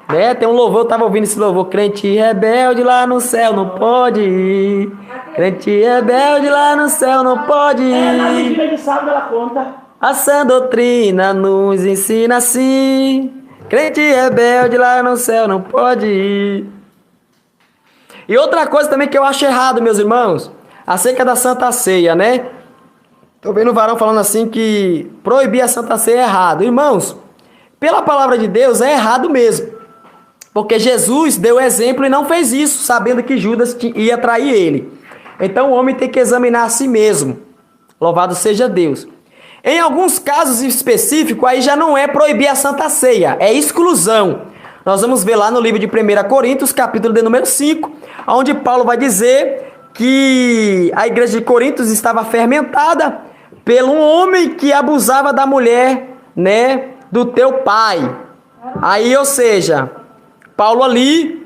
Né? Tem um louvor, eu estava ouvindo esse louvor. Crente rebelde lá no céu não pode ir. Crente rebelde lá no céu não pode ir.
Na vigília de sábado ela conta.
A sã doutrina nos ensina assim. Crente rebelde lá no céu não pode ir. E outra coisa também que eu acho errado, meus irmãos, acerca da Santa Ceia, né? Tô vendo o varão falando assim que proibir a Santa Ceia é errado. Irmãos, pela palavra de Deus é errado mesmo. Porque Jesus deu exemplo e não fez isso, sabendo que Judas ia trair ele. Então o homem tem que examinar a si mesmo. Louvado seja Deus. Em alguns casos específicos, aí já não é proibir a Santa Ceia, é exclusão. Nós vamos ver lá no livro de 1 Coríntios, capítulo de número 5, onde Paulo vai dizer que a igreja de Coríntios estava fermentada pelo homem que abusava da mulher, né, do teu pai. Aí, ou seja, Paulo ali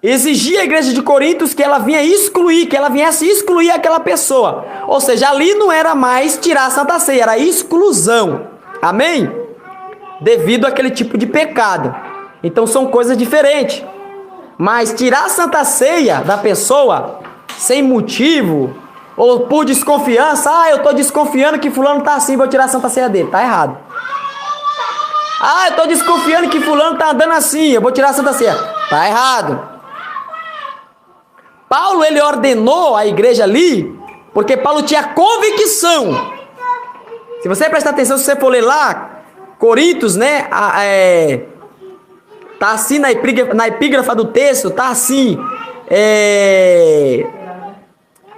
exigia a igreja de Coríntios que ela viesse excluir aquela pessoa. Ou seja, ali não era mais tirar a Santa Ceia, era exclusão. Amém? Devido àquele tipo de pecado. Então são coisas diferentes. Mas tirar a Santa Ceia da pessoa sem motivo ou por desconfiança, eu tô desconfiando que fulano tá assim, vou tirar a Santa Ceia dele. Tá errado. Eu tô desconfiando que fulano tá andando assim, eu vou tirar a Santa Ceia. Tá errado. Paulo, ele ordenou a igreja ali, porque Paulo tinha convicção. Se você prestar atenção, se você for ler lá, Coríntios, né? Tá assim na epígrafa do texto, tá assim.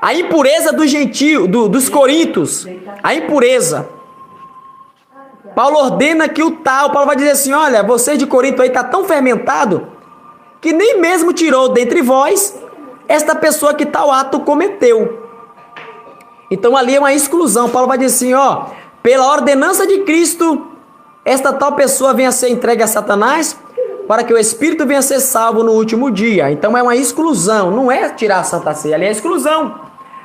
A impureza do gentio, dos coríntios. A impureza. Paulo ordena que Paulo vai dizer assim, olha, você de Corinto aí tá tão fermentado, que nem mesmo tirou dentre vós esta pessoa que tal ato cometeu. Então ali é uma exclusão. Paulo vai dizer assim, pela ordenança de Cristo, esta tal pessoa venha a ser entregue a Satanás, para que o Espírito venha a ser salvo no último dia. Então é uma exclusão, não é tirar a Santa Ceia, ali é exclusão.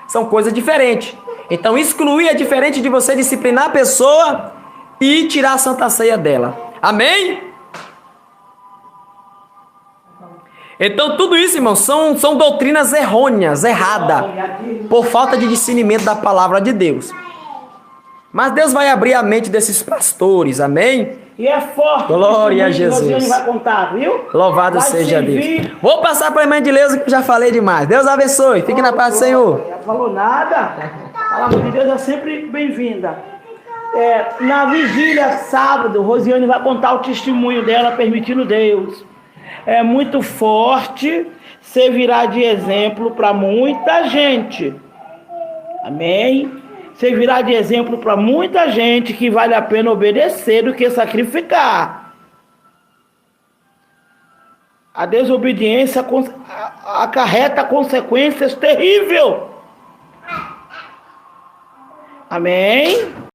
São coisas diferentes. Então excluir é diferente de você disciplinar a pessoa e tirar a Santa Ceia dela. Amém? Então tudo isso, irmãos, são doutrinas errôneas, erradas, por falta de discernimento da palavra de Deus. Mas Deus vai abrir a mente desses pastores, amém?
E é forte.
Glória a Jesus.
Vai contar, viu?
Louvado seja Deus. Vou passar para a irmã de Leusa, que eu já falei demais. Deus abençoe. Fique na paz do Senhor.
Não falou nada. A palavra de Deus é sempre bem-vinda. Na vigília, sábado, Rosiane vai contar o testemunho dela, permitindo Deus. É muito forte, servirá de exemplo para muita gente. Amém? Servirá de exemplo para muita gente que vale a pena obedecer do que sacrificar. A desobediência acarreta consequências terríveis. Amém?